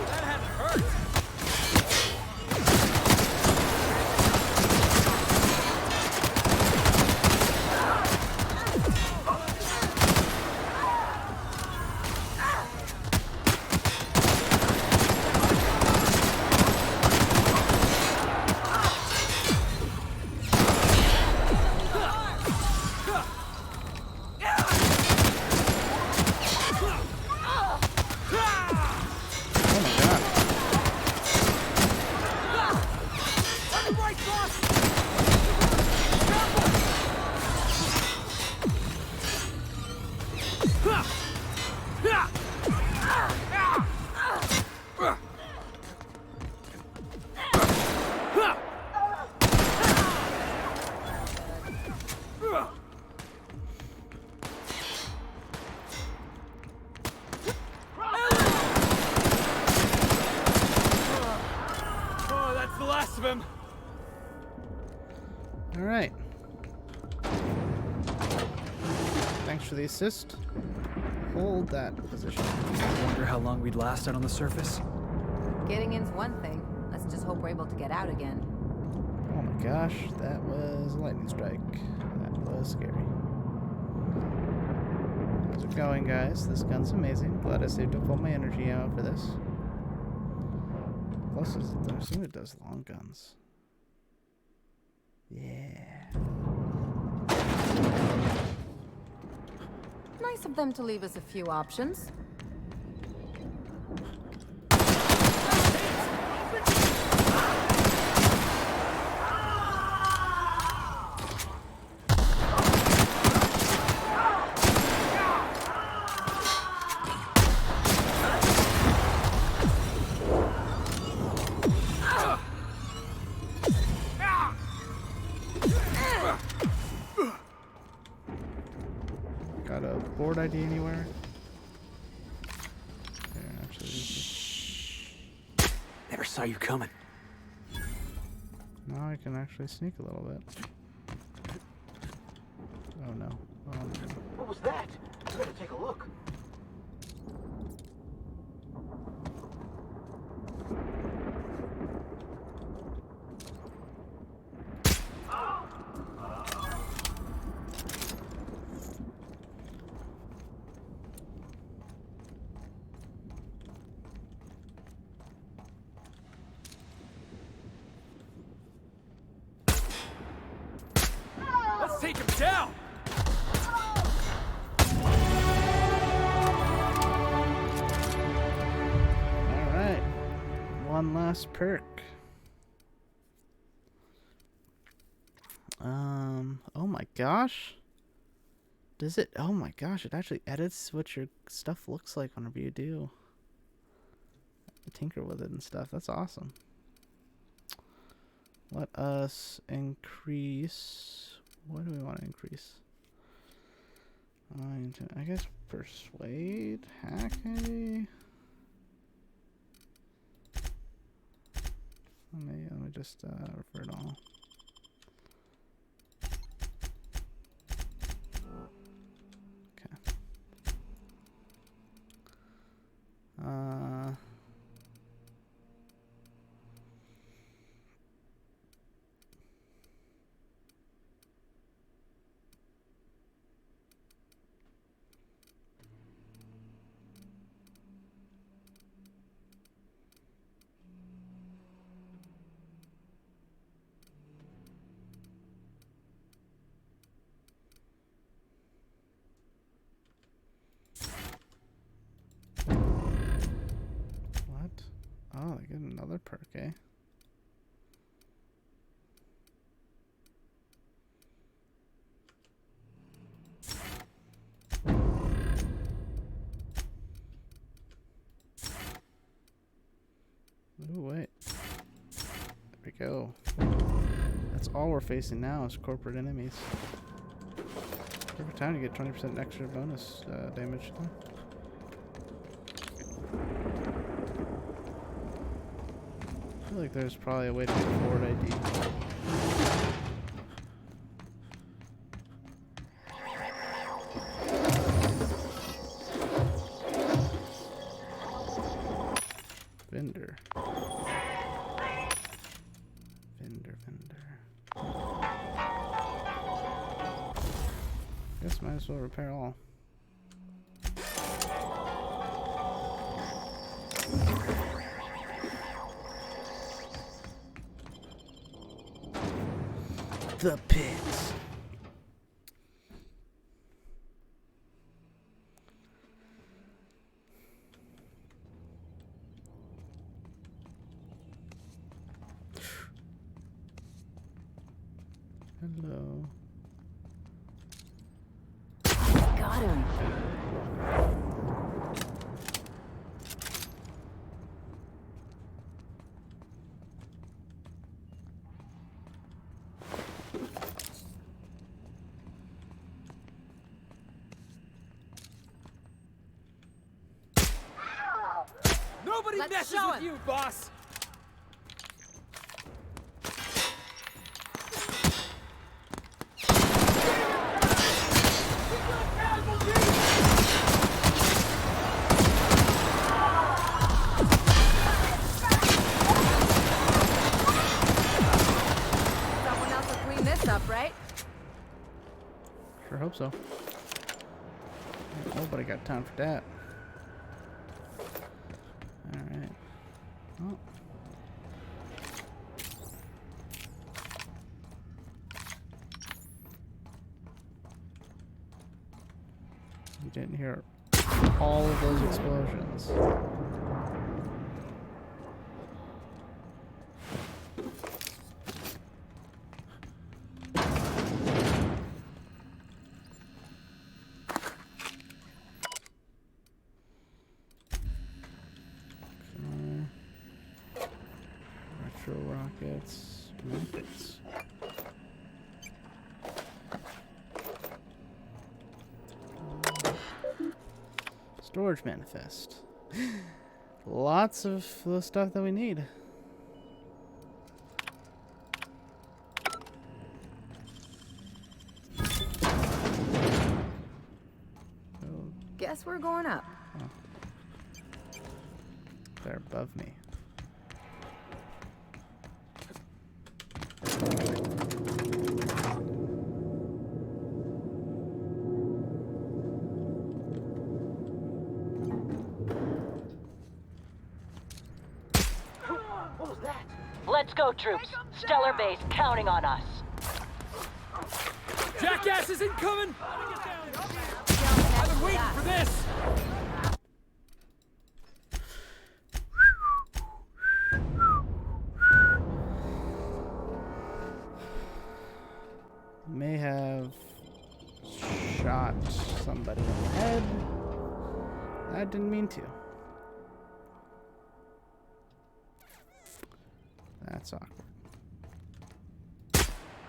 That had to hurt. Alright. Thanks for the assist. Hold that position. I wonder how long we'd last out on the surface. Getting in's one thing. Let's just hope we're able to get out again. Oh my gosh, that was a lightning strike. That was scary. How's it going, guys? This gun's amazing. Glad I saved up all my energy ammo for this. Plus, I assume it does long guns. Yeah. Nice of them to leave us a few options. Got a board ID anywhere? There, actually. Never saw you coming. Now I can actually sneak a little bit. Oh no. Oh no. What was that? I better take a look. Let's take him down! Alright. One last perk. Oh my gosh. Does it? Oh my gosh, it actually edits what your stuff looks like whenever you do. Tinker with it and stuff. That's awesome. Let us increase. What do we want to increase? I guess persuade, hack maybe. Let me just refer it all. Okay. Oh, they get another perk, eh? Ooh, wait. There we go. That's all we're facing now is corporate enemies. Every time you get 20% extra bonus damage to them. I feel like there's probably a way to get forward ID. Vendor. Guess might as well repair all. The pits. Hello. Got him. Nobody messes with you, boss! Someone else will clean this up, right? Sure hope so. Nobody got time for that. Alright. Oh. You didn't hear all of those explosions. Retro rockets, rockets. Storage manifest. Lots of the stuff that we need. Guess we're going up. Oh. They're above me. Let's go, troops. Stellar Base counting on us. Jackass is incoming! I've been waiting for this! May have shot somebody in the head. I didn't mean to. That's awkward.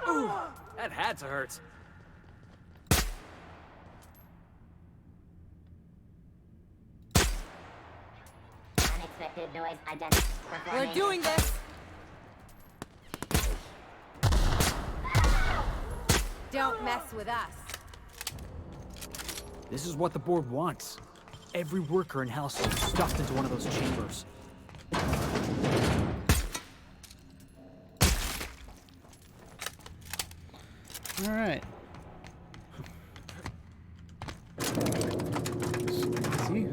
Ooh, that had to hurt. Unexpected noise identified. We're doing this. Don't mess with us. This is what the board wants. Every worker in Halcyon stuffed into one of those chambers. All right. See?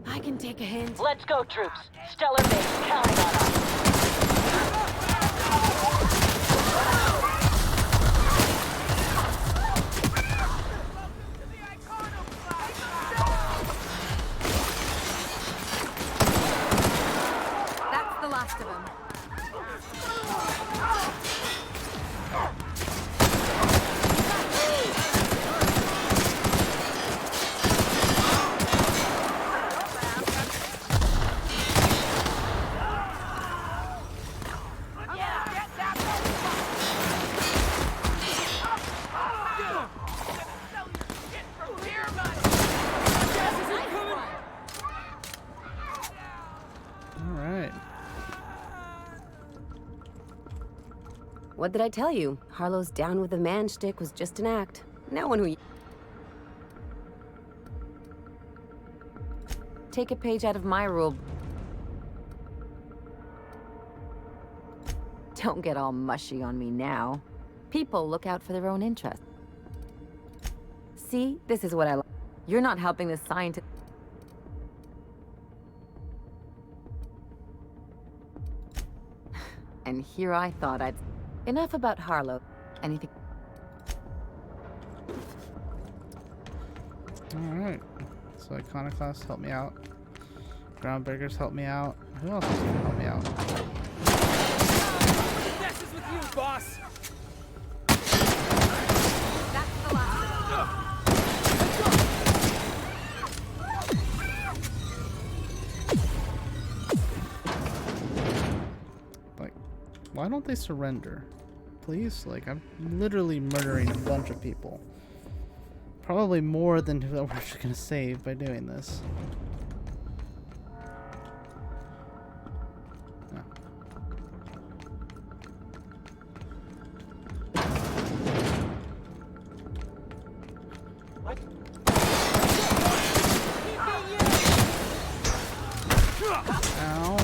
I can take a hint. Let's go, troops. Stellar Base counting on us. last of them. What did I tell you? Harlow's down with the man shtick was just an act. No one who... Take a page out of my rule. Don't get all mushy on me now. People look out for their own interests. See, this is what I like. You're not helping the scientist. And here I thought I'd... Enough about Harlow. Anything... Alright. So Iconoclasts help me out. Groundbreakers help me out. Who else is gonna help me out? This is with you, boss! That's the last of them. Why don't they surrender? Please? Like, I'm literally murdering a bunch of people. Probably more than who we're actually gonna save by doing this. No. Ow.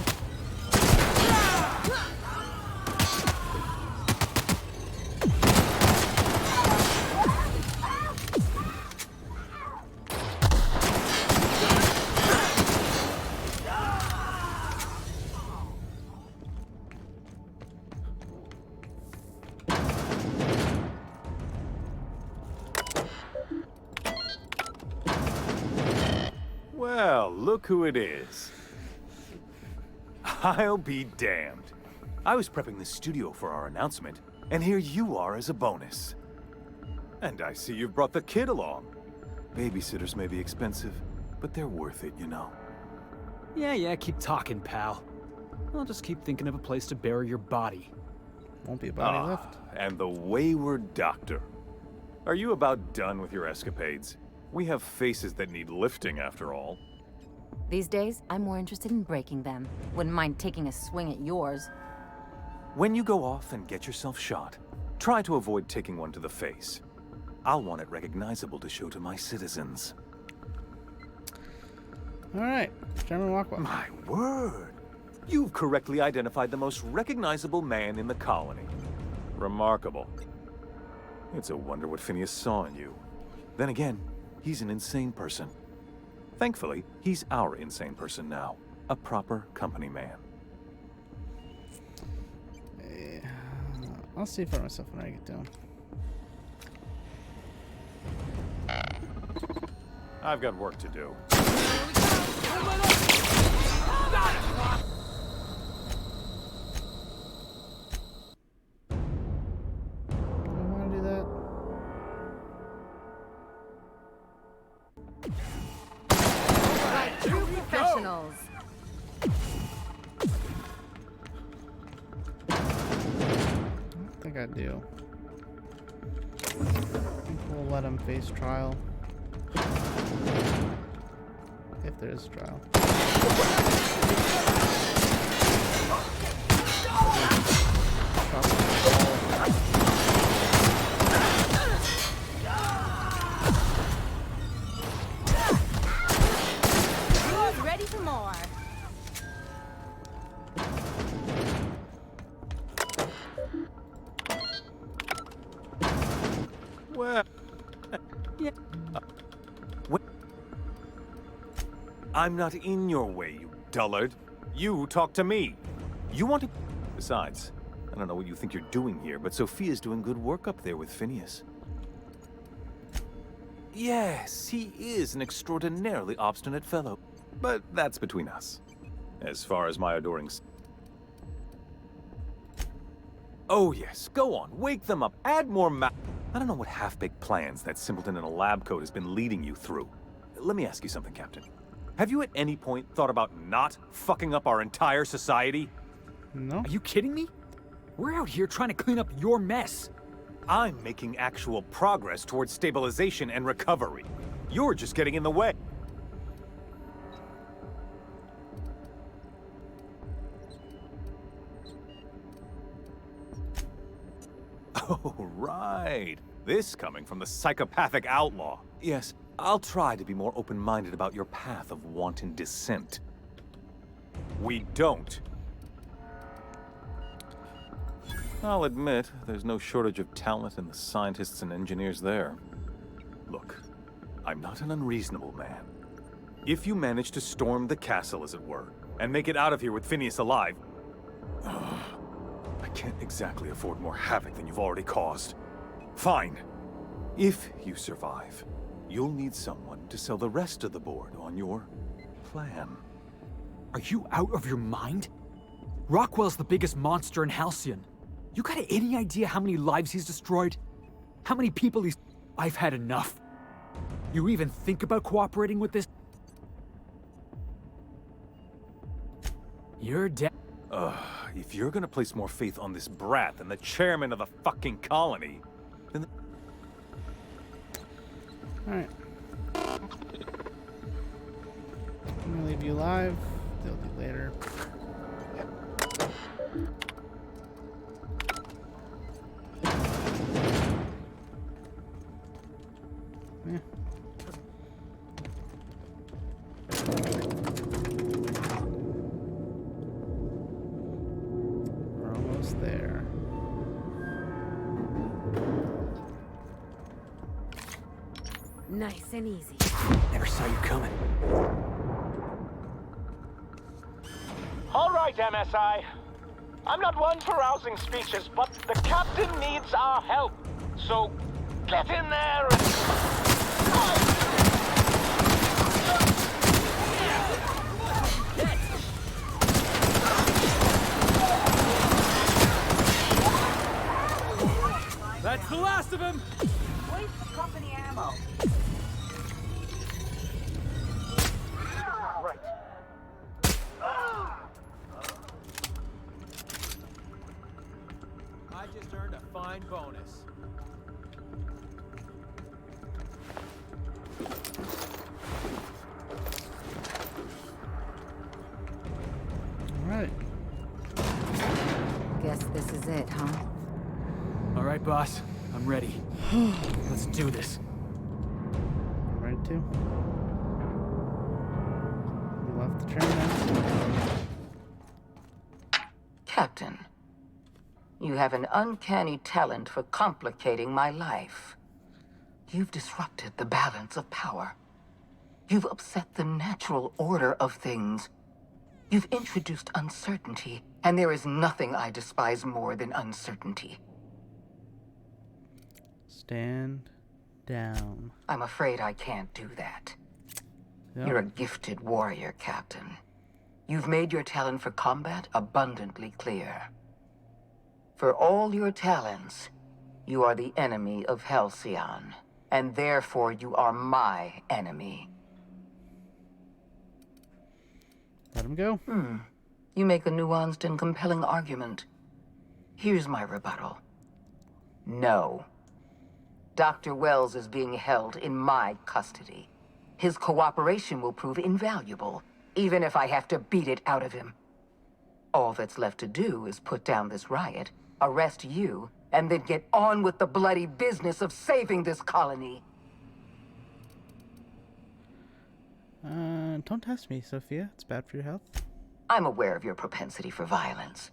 Well, look who it is. I'll be damned. I was prepping the studio for our announcement, and here you are as a bonus. And I see you've brought the kid along. Babysitters may be expensive, but they're worth it, you know. Yeah, keep talking, pal. I'll just keep thinking of a place to bury your body. Won't be a body left. And the wayward doctor. Are you about done with your escapades? We have faces that need lifting, after all. These days, I'm more interested in breaking them. Wouldn't mind taking a swing at yours. When you go off and get yourself shot, try to avoid taking one to the face. I'll want it recognizable to show to my citizens. Alright, Chairman Wakwa. My word! You've correctly identified the most recognizable man in the colony. Remarkable. It's a wonder what Phineas saw in you. Then again, he's an insane person. Thankfully, he's our insane person now. A proper company man. I'll see for myself when I get down. I've got work to do. True professionals. I think I do. I think we'll let him face trial. If there is a trial. Ready for more. Well, yeah. I'm not in your way, you dullard. You talk to me. You want to... Besides, I don't know what you think you're doing here, but Sophia's doing good work up there with Phineas. Yes, he is an extraordinarily obstinate fellow. But that's between us. As far as my adoring... Oh yes, go on, wake them up, add more I don't know what half-baked plans that simpleton in a lab coat has been leading you through. Let me ask you something, Captain. Have you at any point thought about not fucking up our entire society? No. Are you kidding me? We're out here trying to clean up your mess. I'm making actual progress towards stabilization and recovery. You're just getting in the way. Oh, right. This coming from the psychopathic outlaw. Yes, I'll try to be more open-minded about your path of wanton descent. We don't. I'll admit, there's no shortage of talent in the scientists and engineers there. Look, I'm not an unreasonable man. If you manage to storm the castle, as it were, and make it out of here with Phineas alive, I can't exactly afford more havoc than you've already caused. Fine. If you survive, you'll need someone to sell the rest of the board on your plan. Are you out of your mind? Rockwell's the biggest monster in Halcyon. You got any idea how many lives he's destroyed? How many people he's... I've had enough. You even think about cooperating with this? You're dead. If you're gonna place more faith on this brat than the chairman of the fucking colony, then... Alright. I'm gonna leave you alive. They'll do later. Yeah. We're almost there. Nice and easy. Never saw you coming. All right, MSI. I'm not one for rousing speeches, but the captain needs our help. So, get in there and... That's the last of him! Waste of company ammo. Right. I just earned a fine bonus. Alright. Guess this is it, huh? All right, boss. I'm ready. Let's do this. Ready to? We left the train now. Captain, you have an uncanny talent for complicating my life. You've disrupted the balance of power. You've upset the natural order of things. You've introduced uncertainty, and there is nothing I despise more than uncertainty. Stand down. I'm afraid I can't do that. Yep. You're a gifted warrior, Captain. You've made your talent for combat abundantly clear. For all your talents, you are the enemy of Halcyon, and therefore you are my enemy. Let him go. You make a nuanced and compelling argument. Here's my rebuttal. No. Dr. Wells is being held in my custody. His cooperation will prove invaluable, even if I have to beat it out of him. All that's left to do is put down this riot, arrest you, and then get on with the bloody business of saving this colony. Don't test me, Sophia. It's bad for your health. I'm aware of your propensity for violence.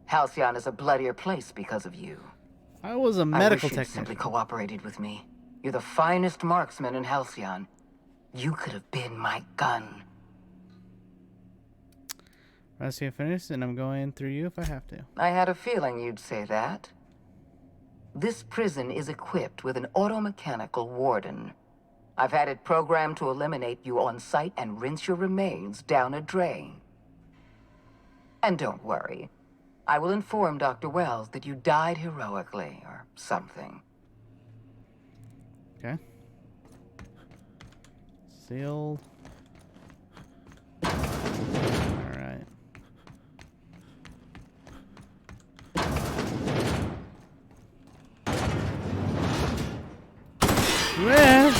Halcyon is a bloodier place because of you. I was a medical I wish you'd technician. simply cooperated with me. You're the finest marksman in Halcyon. You could have been my gun. Rescue finished, and I'm going through you if I have to. I had a feeling you'd say that. This prison is equipped with an automechanical warden. I've had it programmed to eliminate you on sight and rinse your remains down a drain. And don't worry. I will inform Dr. Wells that you died heroically, or something. Okay. Sealed. Alright. Yeah.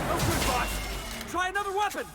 No good, boss. Try another weapon.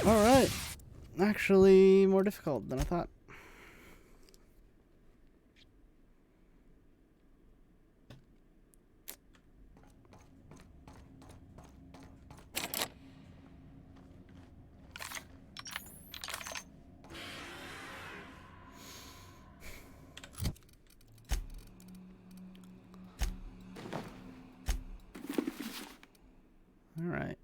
Alright. Actually, more difficult than I thought. Alright.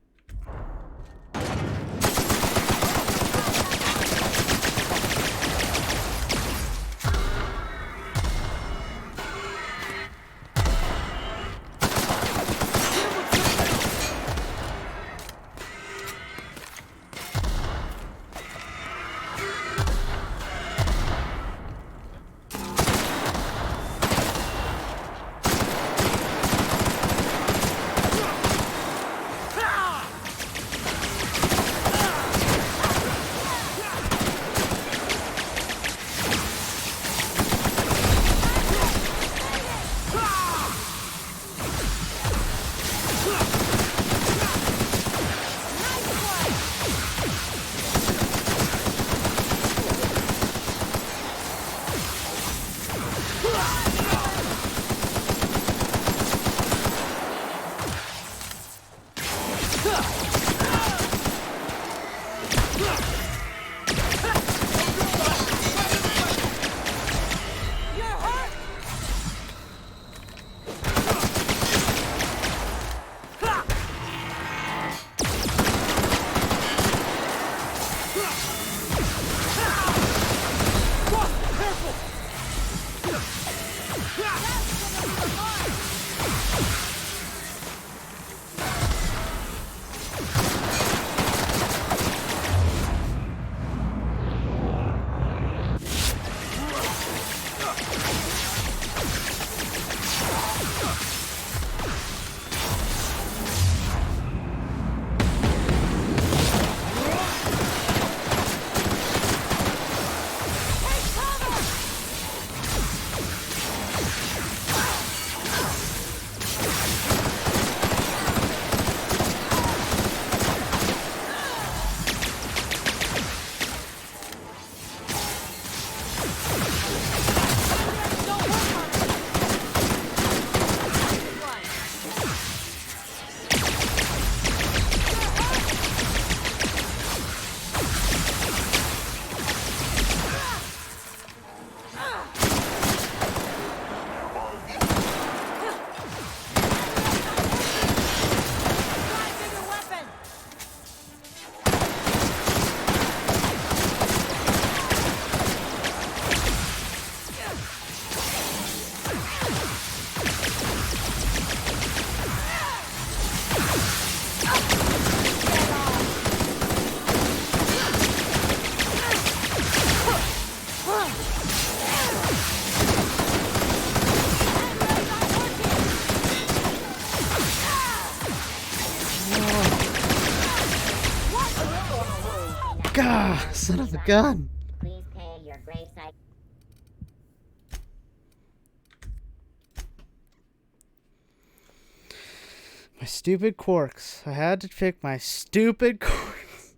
Gah! Son of a gun! Please pay your gravesite. My stupid quarks. I had to pick my stupid quarks.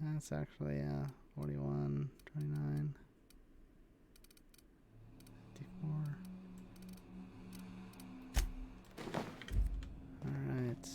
That's actually 41, 29, 54. Alright.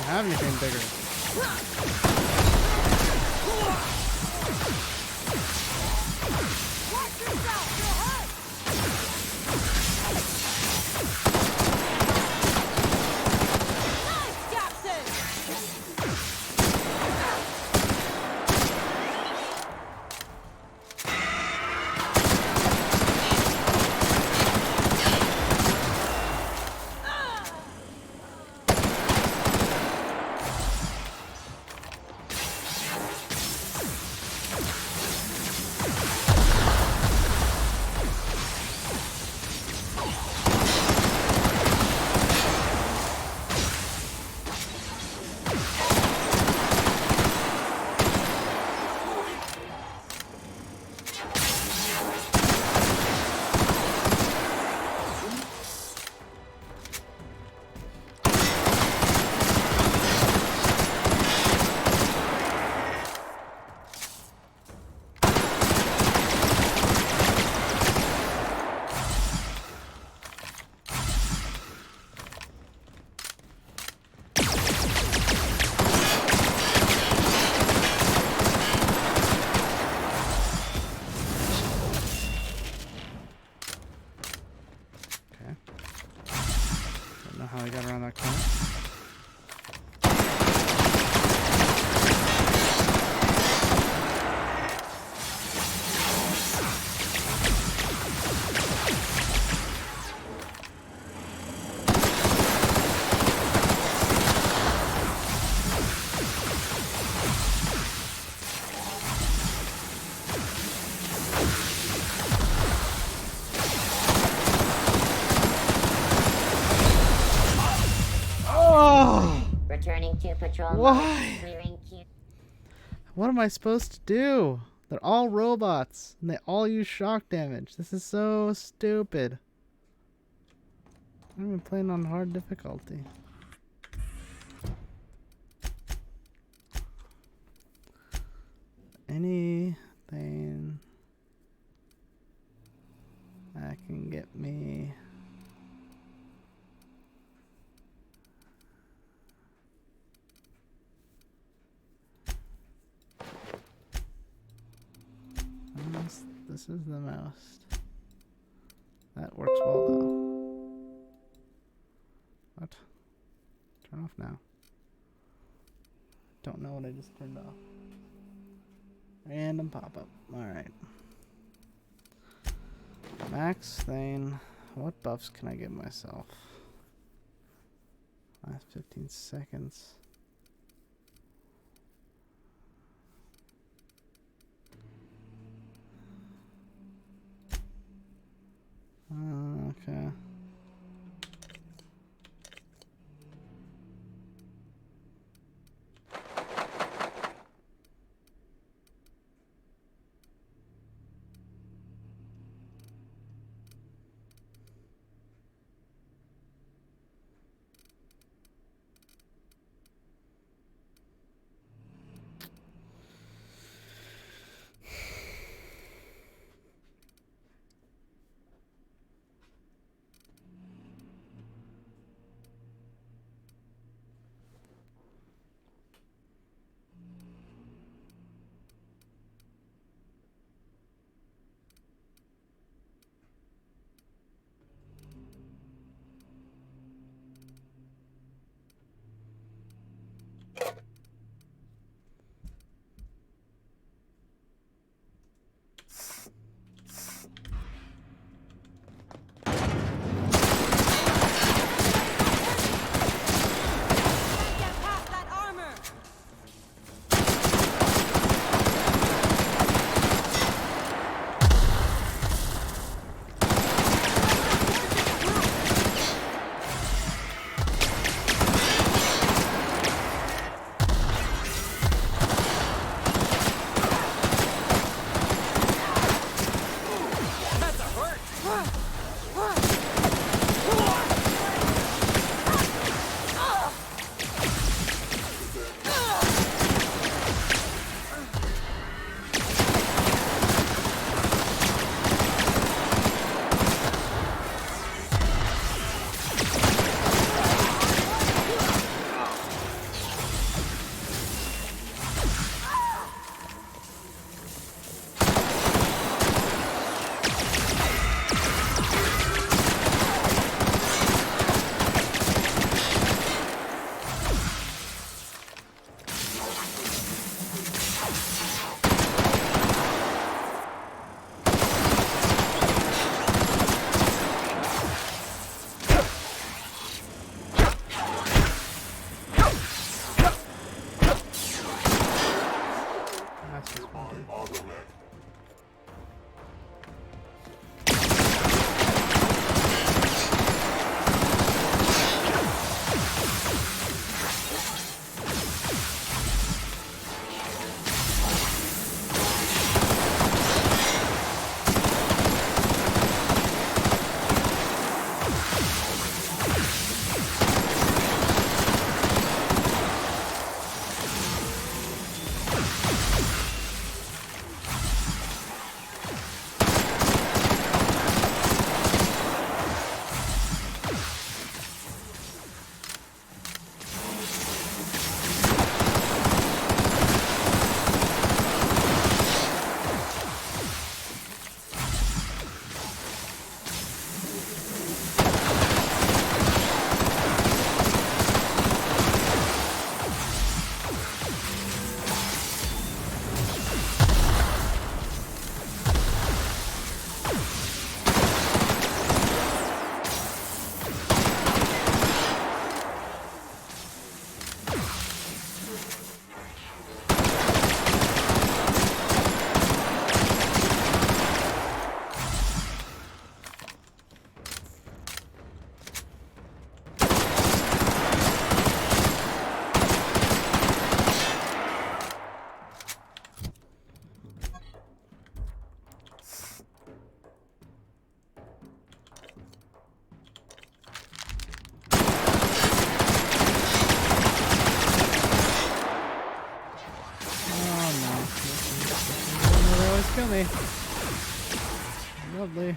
Have anything bigger. How I got around that corner. Returning to patrol. Why? Clearing queue. What am I supposed to do? They're all robots, and they all use shock damage. This is so stupid. I'm even playing on hard difficulty. Anything that can get me... This is the most. That works well though. What? Turn off now. Don't know what I just turned off. Random pop-up. Alright. Max Thane. What buffs can I give myself? Last 15 seconds. Okay. me. Lovely.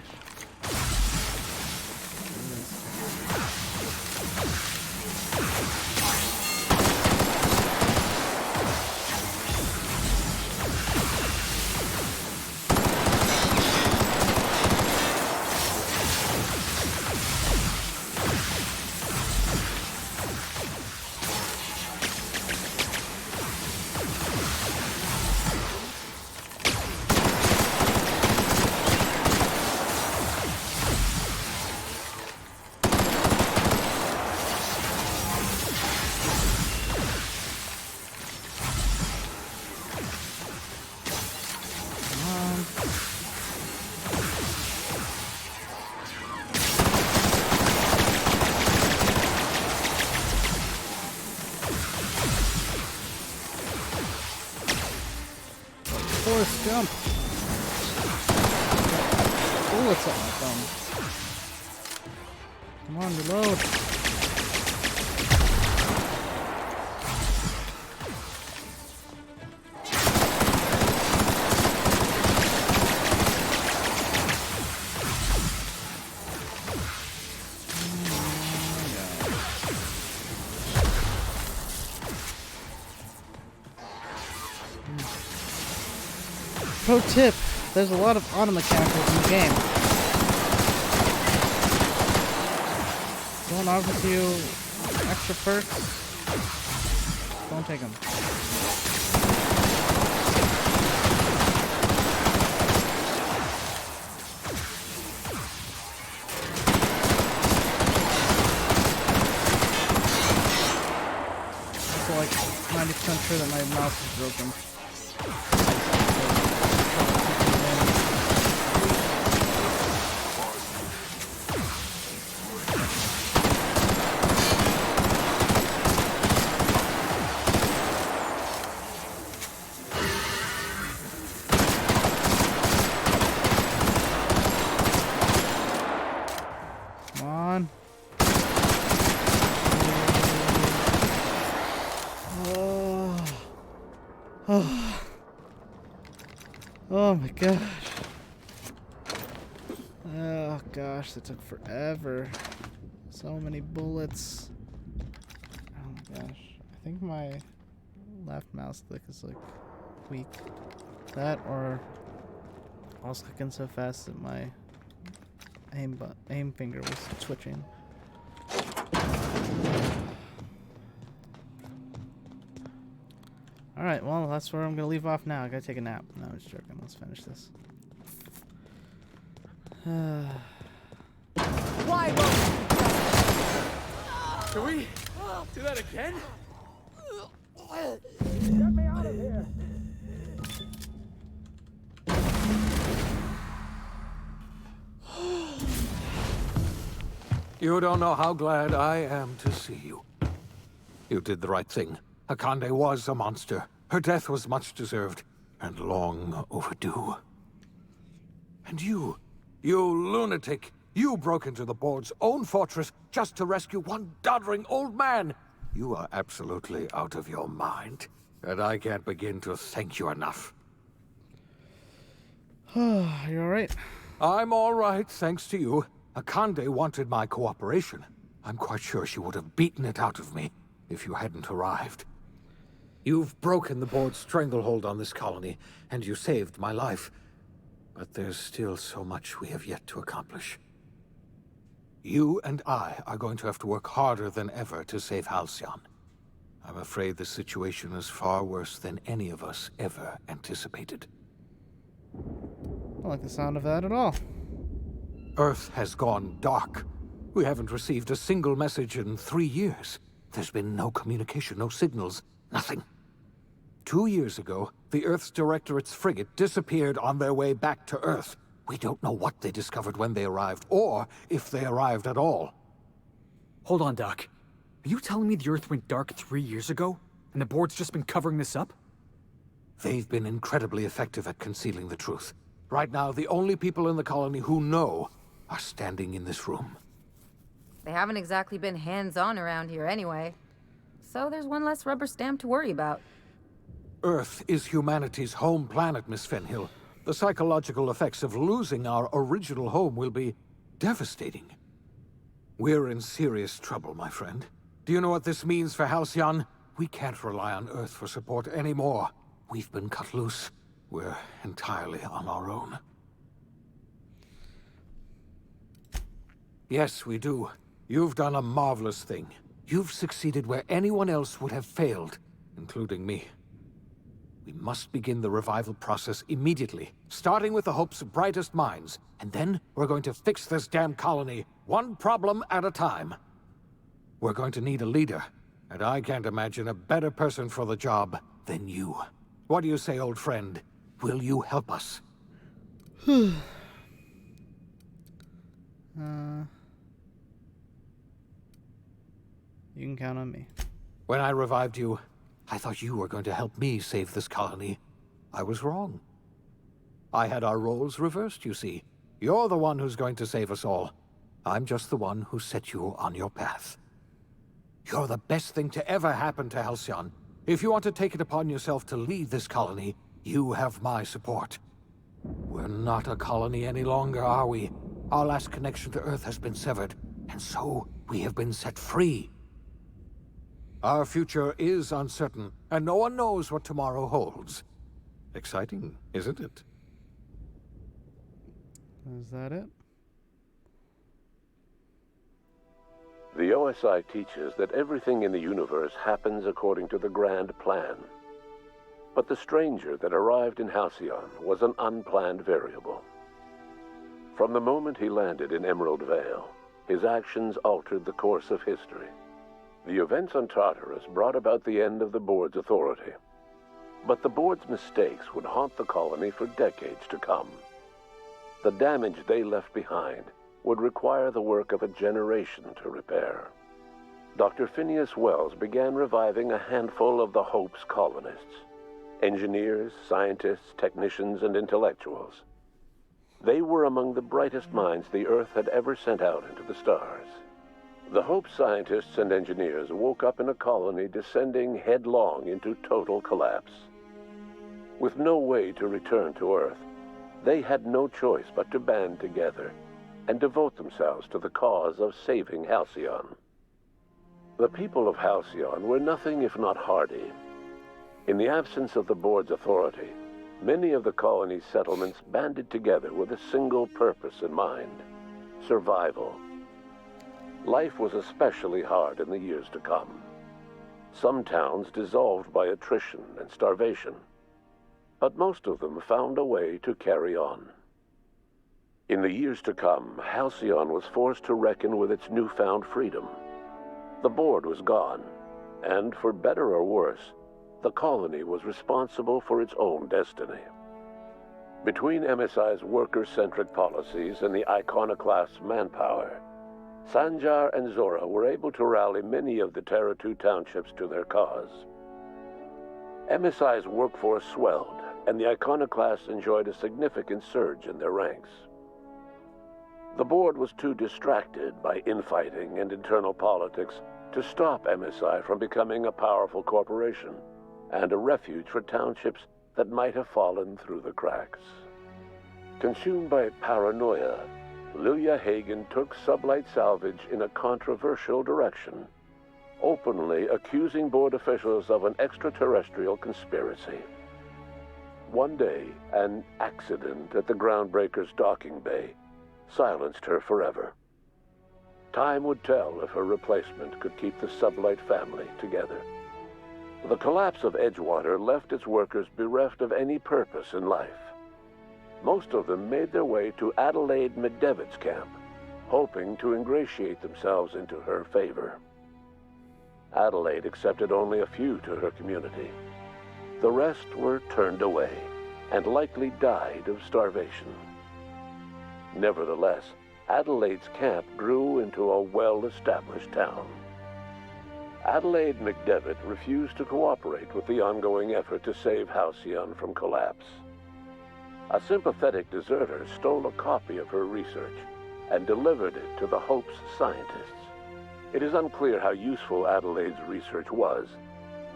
Force jump. Bullets at my thumb. Come on, reload. Pro tip, there's a lot of auto mechanicals in the game. Don't offer you extra perks, don't take them. I'm like 90% sure that my mouse is broken. Oh my gosh. Oh gosh, that took forever. So many bullets. Oh my gosh. I think my left mouse click is like weak. That or I was clicking so fast that my aim finger was twitching. Alright, well, that's where I'm gonna leave off now. I gotta take a nap. No, I'm just joking. Let's finish this. Why won't Can we do that again? Get me out of here! You don't know how glad I am to see you. You did the right thing. Akande was a monster. Her death was much deserved, and long overdue. And you lunatic, you broke into the board's own fortress just to rescue one doddering old man. You are absolutely out of your mind, and I can't begin to thank you enough. You alright? I'm alright, thanks to you. Akande wanted my cooperation. I'm quite sure she would have beaten it out of me if you hadn't arrived. You've broken the board's stranglehold on this colony, and you saved my life. But there's still so much we have yet to accomplish. You and I are going to have to work harder than ever to save Halcyon. I'm afraid the situation is far worse than any of us ever anticipated. I don't like the sound of that at all. Earth has gone dark. We haven't received a single message in 3 years. There's been no communication, no signals, nothing. 2 years ago, the Earth's Directorate's frigate disappeared on their way back to Earth. We don't know what they discovered when they arrived, or if they arrived at all. Hold on, Doc. Are you telling me the Earth went dark 3 years ago, and the board's just been covering this up? They've been incredibly effective at concealing the truth. Right now, the only people in the colony who know are standing in this room. They haven't exactly been hands-on around here anyway. So there's one less rubber stamp to worry about. Earth is humanity's home planet, Miss Fenhill. The psychological effects of losing our original home will be devastating. We're in serious trouble, my friend. Do you know what this means for Halcyon? We can't rely on Earth for support anymore. We've been cut loose. We're entirely on our own. Yes, we do. You've done a marvelous thing. You've succeeded where anyone else would have failed, including me. We must begin the revival process immediately, starting with the Hope's brightest minds, and then we're going to fix this damn colony, one problem at a time. We're going to need a leader, and I can't imagine a better person for the job than you. What do you say, old friend? Will you help us? You can count on me. When I revived you, I thought you were going to help me save this colony. I was wrong. I had our roles reversed, you see. You're the one who's going to save us all. I'm just the one who set you on your path. You're the best thing to ever happen to Halcyon. If you want to take it upon yourself to lead this colony, you have my support. We're not a colony any longer, are we? Our last connection to Earth has been severed, and so we have been set free. Our future is uncertain, and no one knows what tomorrow holds. Exciting, isn't it? Is that it? The OSI teaches that everything in the universe happens according to the grand plan. But the stranger that arrived in Halcyon was an unplanned variable. From the moment he landed in Emerald Vale, his actions altered the course of history. The events on Tartarus brought about the end of the board's authority. But the board's mistakes would haunt the colony for decades to come. The damage they left behind would require the work of a generation to repair. Dr. Phineas Wells began reviving a handful of the Hope's colonists. Engineers, scientists, technicians, and intellectuals. They were among the brightest minds the Earth had ever sent out into the stars. The Hope scientists and engineers woke up in a colony descending headlong into total collapse. With no way to return to Earth, they had no choice but to band together and devote themselves to the cause of saving Halcyon. The people of Halcyon were nothing if not hardy. In the absence of the board's authority, many of the colony's settlements banded together with a single purpose in mind: survival. Life was especially hard in the years to come. Some towns dissolved by attrition and starvation, but most of them found a way to carry on. In the years to come, Halcyon was forced to reckon with its newfound freedom. The board was gone, and for better or worse, the colony was responsible for its own destiny. Between MSI's worker-centric policies and the iconoclast's manpower, Sanjar and Zora were able to rally many of the Terra 2 townships to their cause. MSI's workforce swelled, and the iconoclasts enjoyed a significant surge in their ranks. The board was too distracted by infighting and internal politics to stop MSI from becoming a powerful corporation and a refuge for townships that might have fallen through the cracks. Consumed by paranoia, Lilia Hagen took Sublight Salvage in a controversial direction, openly accusing board officials of an extraterrestrial conspiracy. One day, an accident at the Groundbreaker's docking bay silenced her forever. Time would tell if her replacement could keep the Sublight family together. The collapse of Edgewater left its workers bereft of any purpose in life. Most of them made their way to Adelaide Medevit's camp, hoping to ingratiate themselves into her favor. Adelaide accepted only a few to her community. The rest were turned away and likely died of starvation. Nevertheless, Adelaide's camp grew into a well-established town. Adelaide McDevitt refused to cooperate with the ongoing effort to save Halcyon from collapse. A sympathetic deserter stole a copy of her research and delivered it to the Hope's scientists. It is unclear how useful Adelaide's research was.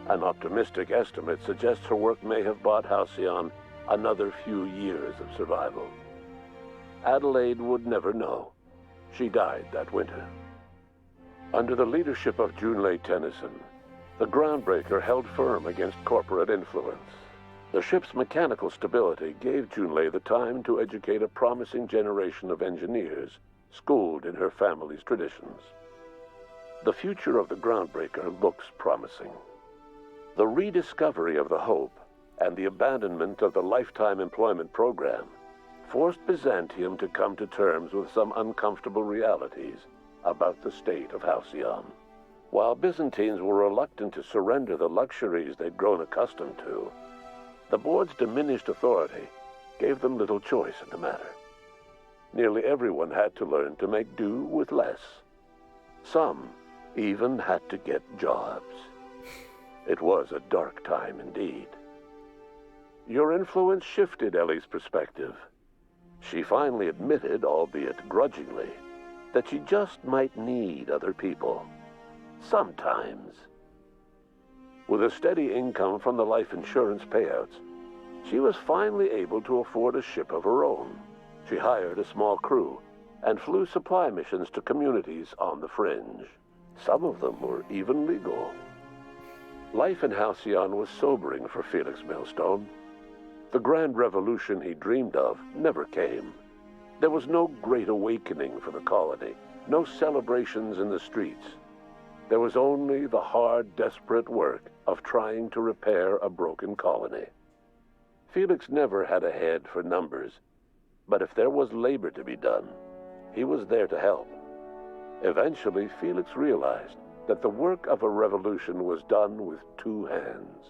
An optimistic estimate suggests her work may have bought Halcyon another few years of survival. Adelaide would never know. She died that winter. Under the leadership of Junlei Tennyson, the Groundbreaker held firm against corporate influence. The ship's mechanical stability gave Junlei the time to educate a promising generation of engineers schooled in her family's traditions. The future of the Groundbreaker looks promising. The rediscovery of the Hope and the abandonment of the lifetime employment program forced Byzantium to come to terms with some uncomfortable realities about the state of Halcyon. While Byzantines were reluctant to surrender the luxuries they'd grown accustomed to, the board's diminished authority gave them little choice in the matter. Nearly everyone had to learn to make do with less. Some even had to get jobs. It was a dark time indeed. Your influence shifted Ellie's perspective. She finally admitted, albeit grudgingly, that she just might need other people. Sometimes. With a steady income from the life insurance payouts, she was finally able to afford a ship of her own. She hired a small crew and flew supply missions to communities on the fringe. Some of them were even legal. Life in Halcyon was sobering for Felix Millstone. The grand revolution he dreamed of never came. There was no great awakening for the colony, no celebrations in the streets. There was only the hard, desperate work of trying to repair a broken colony. Felix never had a head for numbers, but if there was labor to be done, he was there to help. Eventually, Felix realized that the work of a revolution was done with two hands.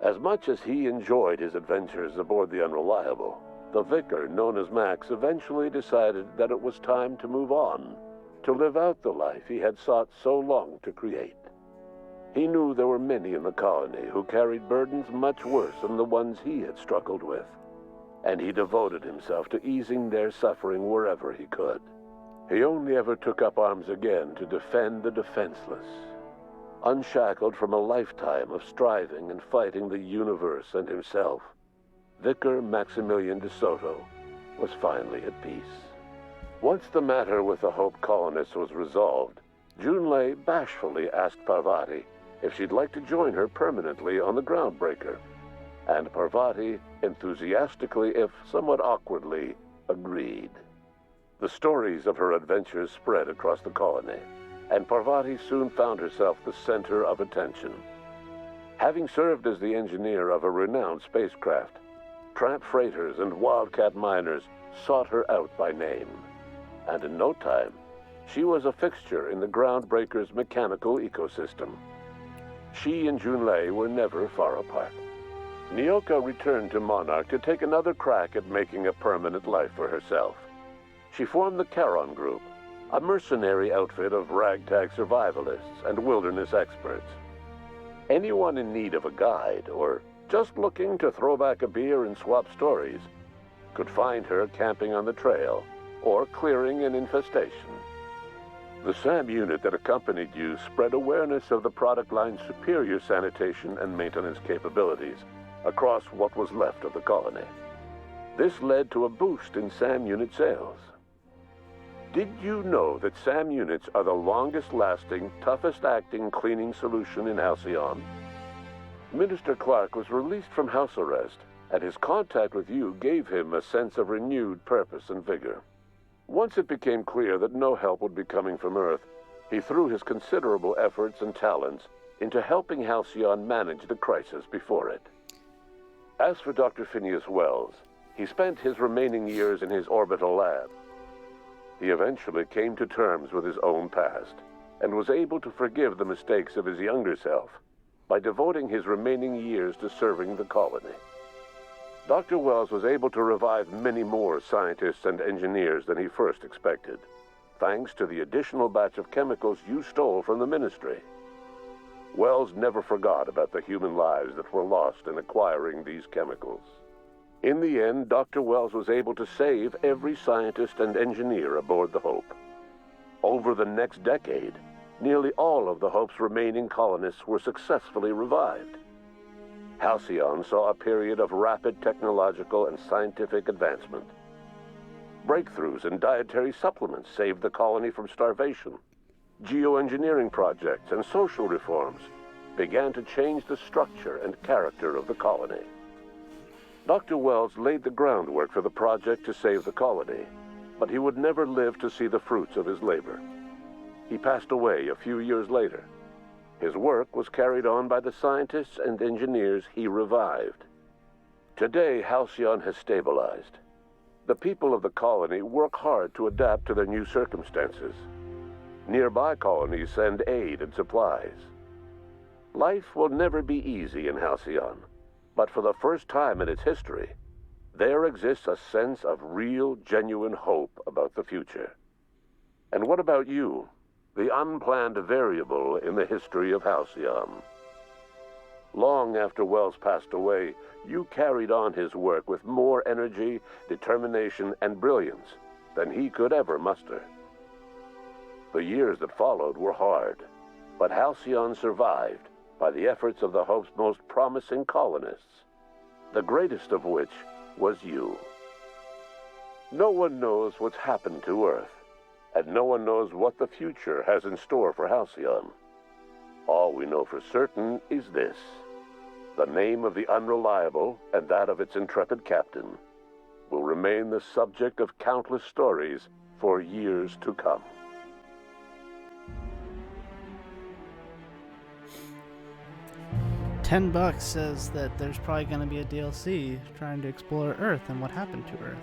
As much as he enjoyed his adventures aboard the Unreliable, the vicar, known as Max, eventually decided that it was time to move on, to live out the life he had sought so long to create. He knew there were many in the colony who carried burdens much worse than the ones he had struggled with, and he devoted himself to easing their suffering wherever he could. He only ever took up arms again to defend the defenseless. Unshackled from a lifetime of striving and fighting the universe and himself, Vicar Maximilian de Soto was finally at peace. Once the matter with the Hope colonists was resolved, Junlei bashfully asked Parvati if she'd like to join her permanently on the Groundbreaker, and Parvati enthusiastically, if somewhat awkwardly, agreed. The stories of her adventures spread across the colony, and Parvati soon found herself the center of attention. Having served as the engineer of a renowned spacecraft, tramp freighters and wildcat miners sought her out by name, and in no time, she was a fixture in the Groundbreaker's mechanical ecosystem. She and Junlei were never far apart. Nyoka returned to Monarch to take another crack at making a permanent life for herself. She formed the Charon Group, a mercenary outfit of ragtag survivalists and wilderness experts. Anyone in need of a guide, or just looking to throw back a beer and swap stories, could find her camping on the trail or clearing an infestation. The SAM unit that accompanied you spread awareness of the product line's superior sanitation and maintenance capabilities across what was left of the colony. This led to a boost in SAM unit sales. Did you know that SAM units are the longest-lasting, toughest-acting cleaning solution in Halcyon? Minister Clark was released from house arrest, and his contact with you gave him a sense of renewed purpose and vigor. Once it became clear that no help would be coming from Earth, he threw his considerable efforts and talents into helping Halcyon manage the crisis before it. As for Dr. Phineas Wells, he spent his remaining years in his orbital lab. He eventually came to terms with his own past, and was able to forgive the mistakes of his younger self by devoting his remaining years to serving the colony. Dr. Wells was able to revive many more scientists and engineers than he first expected, thanks to the additional batch of chemicals you stole from the Ministry. Wells never forgot about the human lives that were lost in acquiring these chemicals. In the end, Dr. Wells was able to save every scientist and engineer aboard the Hope. Over the next decade, nearly all of the Hope's remaining colonists were successfully revived. Halcyon saw a period of rapid technological and scientific advancement. Breakthroughs in dietary supplements saved the colony from starvation. Geoengineering projects and social reforms began to change the structure and character of the colony. Dr. Wells laid the groundwork for the project to save the colony, but he would never live to see the fruits of his labor. He passed away a few years later. His work was carried on by the scientists and engineers he revived. Today, Halcyon has stabilized. The people of the colony work hard to adapt to their new circumstances. Nearby colonies send aid and supplies. Life will never be easy in Halcyon, but for the first time in its history, there exists a sense of real, genuine hope about the future. And what about you, the unplanned variable in the history of Halcyon? Long after Wells passed away, you carried on his work with more energy, determination, and brilliance than he could ever muster. The years that followed were hard, but Halcyon survived by the efforts of the Hope's most promising colonists, the greatest of which was you. No one knows what's happened to Earth, and no one knows what the future has in store for Halcyon. All we know for certain is this: the name of the Unreliable and that of its intrepid captain will remain the subject of countless stories for years to come. $10 says that there's probably going to be a DLC trying to explore Earth and what happened to Earth.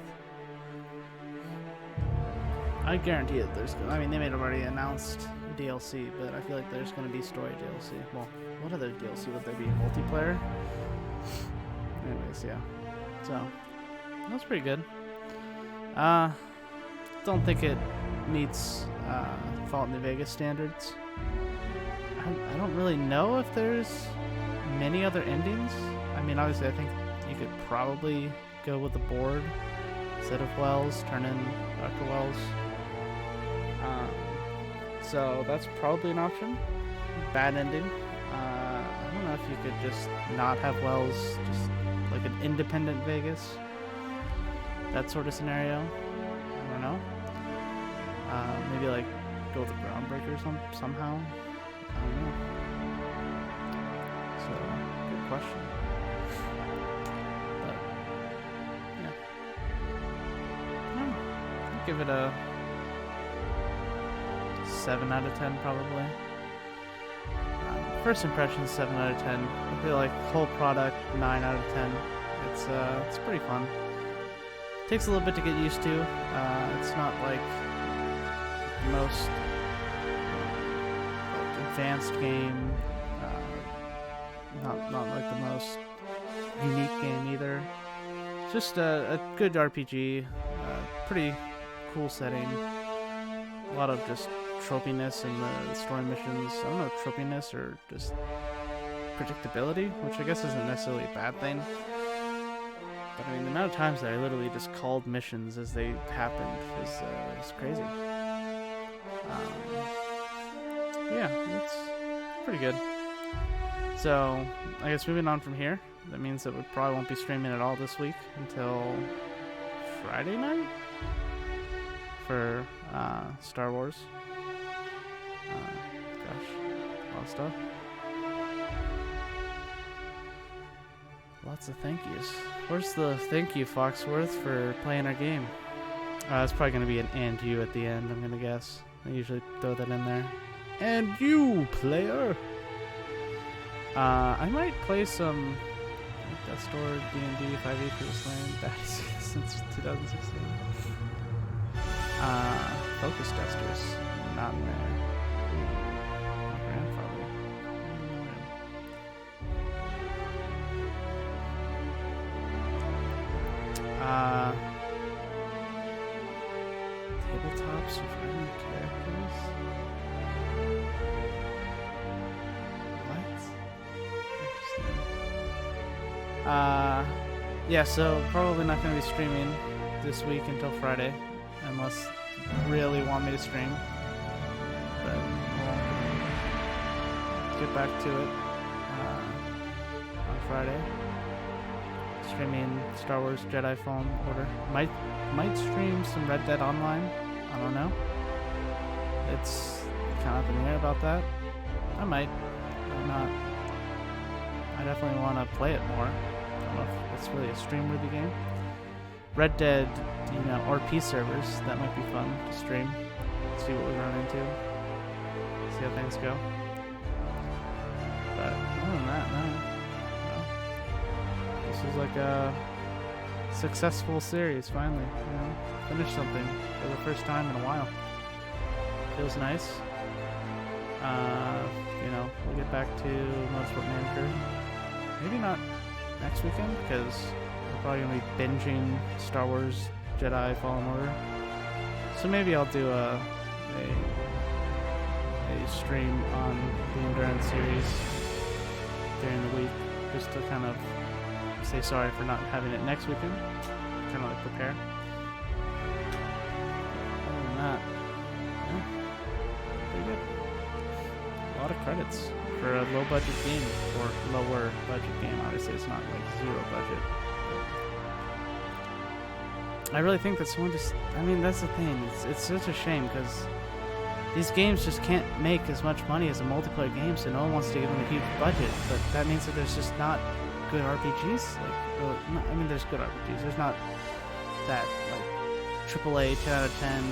I guarantee it. I mean, they may have already announced DLC, but I feel like there's going to be story DLC. Well, what other DLC would there be? Multiplayer? Anyways, yeah. So, that's pretty good. Don't think it meets Fallout New Vegas standards. I don't really know if there's many other endings. I mean, obviously, I think you could probably go with the board instead of Wells, turn in Dr. Wells. So that's probably an option. Bad ending. I don't know if you could just not have Wells, just like an independent Vegas. That sort of scenario. I don't know. Maybe like go with the Groundbreaker somehow. I don't know. So, good question. But, yeah. I'll give it a 7 out of 10 probably. First impression, 7 out of 10. I feel like whole product, 9 out of 10. It's pretty fun. Takes a little bit to get used to. It's not like the most advanced game. Not like the most unique game either. It's just a good RPG. Pretty cool setting. A lot of just tropiness in the story missions. I don't know, tropiness or just predictability, which I guess isn't necessarily a bad thing. But I mean, the amount of times that I literally just called missions as they happened is crazy. Yeah, it's pretty good. So, I guess moving on from here, that means that we probably won't be streaming at all this week until Friday night for Star Wars. Gosh, a lot of stuff. Lots of thank yous. Where's the thank you, Foxworth, for playing our game? It's probably going to be an "and you" at the end, I'm going to guess. I usually throw that in there. And you, player! I might play some Death Store D&D 5e for the Slain since 2016. Focus testers, not in there. My grandfather. Tabletop surviving characters. Yeah, so probably not going to be streaming this week until Friday, unless you really want me to stream. But we'll get back to it on Friday. Streaming Star Wars Jedi Fallen Order. Might stream some Red Dead Online. I don't know. It's kind of up in the air about that. I might. I'm not. I definitely want to play it more. I don't know if it's really a stream-worthy game. Red Dead, RP servers, that might be fun to stream. See what we run into. See how things go. But other than that, no. This is like a successful series, finally. Finished something for the first time in a while. Feels nice. We'll get back to Motorsport Manager. Maybe not next weekend, because we're probably going to be binging Star Wars Jedi Fallen Order. So maybe I'll do a stream on the Endurance series during the week, just to kind of say sorry for not having it next weekend. Kind of like prepare. Other than that, yeah, pretty good. A lot of credits for a low budget game, or lower budget game. Obviously, it's not like zero budget. I really think that someone just, that's the thing. It's such a shame because these games just can't make as much money as a multiplayer game, so no one wants to give them a huge budget. But that means that there's just not good RPGs. There's good RPGs. There's not that AAA 10 out of 10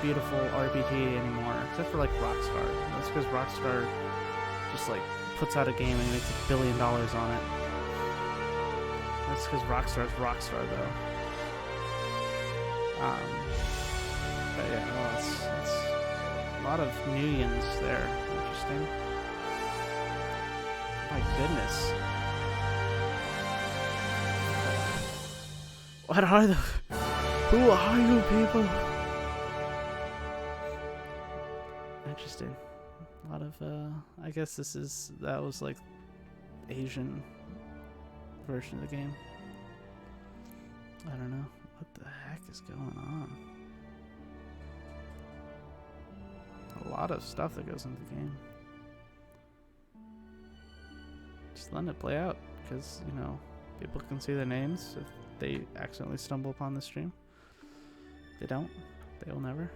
beautiful RPG anymore, except for Rockstar. That's because Rockstar just puts out a game and makes $1 billion on it. That's because Rockstar's Rockstar, though. But yeah, well, it's a lot of millions there. Interesting. My goodness. What are the? Who are you people? Interesting. A lot of I guess that was Asian version of the game. I don't know. What the heck is going on? A lot of stuff that goes into the game. Just letting it play out, because, people can see their names if they accidentally stumble upon the stream. If they don't, they will never.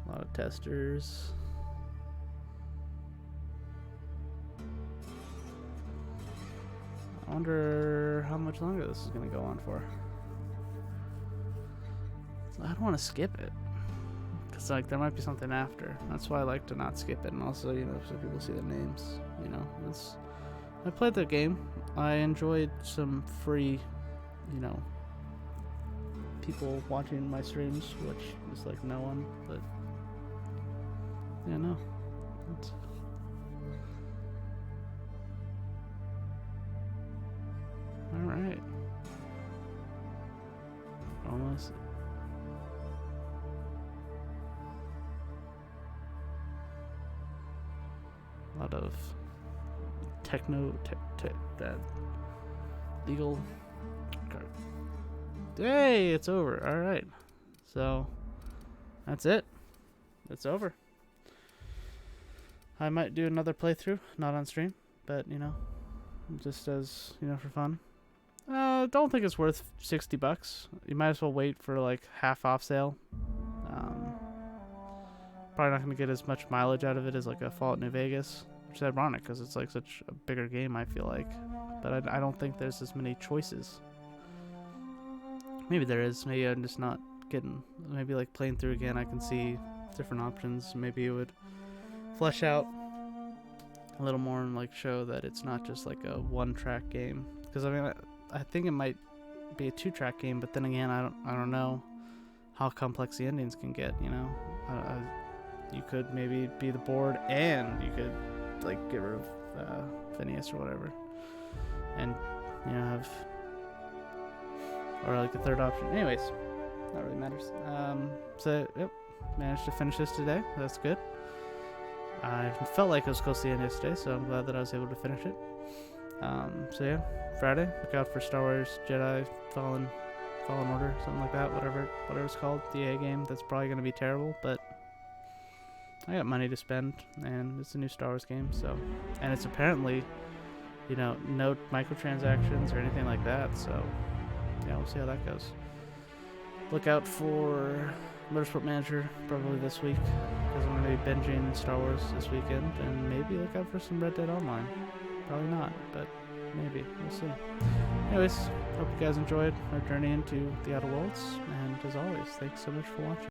A lot of testers. I wonder how much longer this is going to go on for. I don't want to skip it, because there might be something after. That's why I like to not skip it, and also so people see the names. I played the game. I enjoyed some free, people watching my streams, which is no one, but. Yeah, no. Alright. Almost. A lot of legal. Hey, it's over. Alright. So, that's it. It's over. I might do another playthrough, not on stream, but, just as, for fun. Don't think it's worth $60. You might as well wait for, half off sale. Probably not going to get as much mileage out of it as, a Fallout New Vegas, which is ironic, because it's, such a bigger game, I feel like. But I don't think there's as many choices. Maybe there is. Maybe I'm just not getting... Maybe, playing through again, I can see different options. Maybe it would flesh out a little more and show that it's not just a one-track game, because I think it might be a two-track game, but then again I don't know how complex the endings can get. You could maybe be the board and you could get rid of Phineas or whatever, and have, or like a third option. Anyways, not really matters. So yep, managed to finish this today. That's good. I felt like it was close to the end yesterday, so I'm glad that I was able to finish it. So yeah, Friday, look out for Star Wars Jedi Fallen Order, something like that, whatever it's called, the EA game. That's probably going to be terrible, but I got money to spend, and it's a new Star Wars game, so, and it's apparently, no microtransactions or anything like that, so yeah, we'll see how that goes. Look out for Motorsport Manager probably this week, because I'm going to be binging Star Wars this weekend, and maybe look out for some Red Dead Online. Probably not, but maybe. We'll see. Anyways, hope you guys enjoyed our journey into the Outer Worlds, and as always, thanks so much for watching.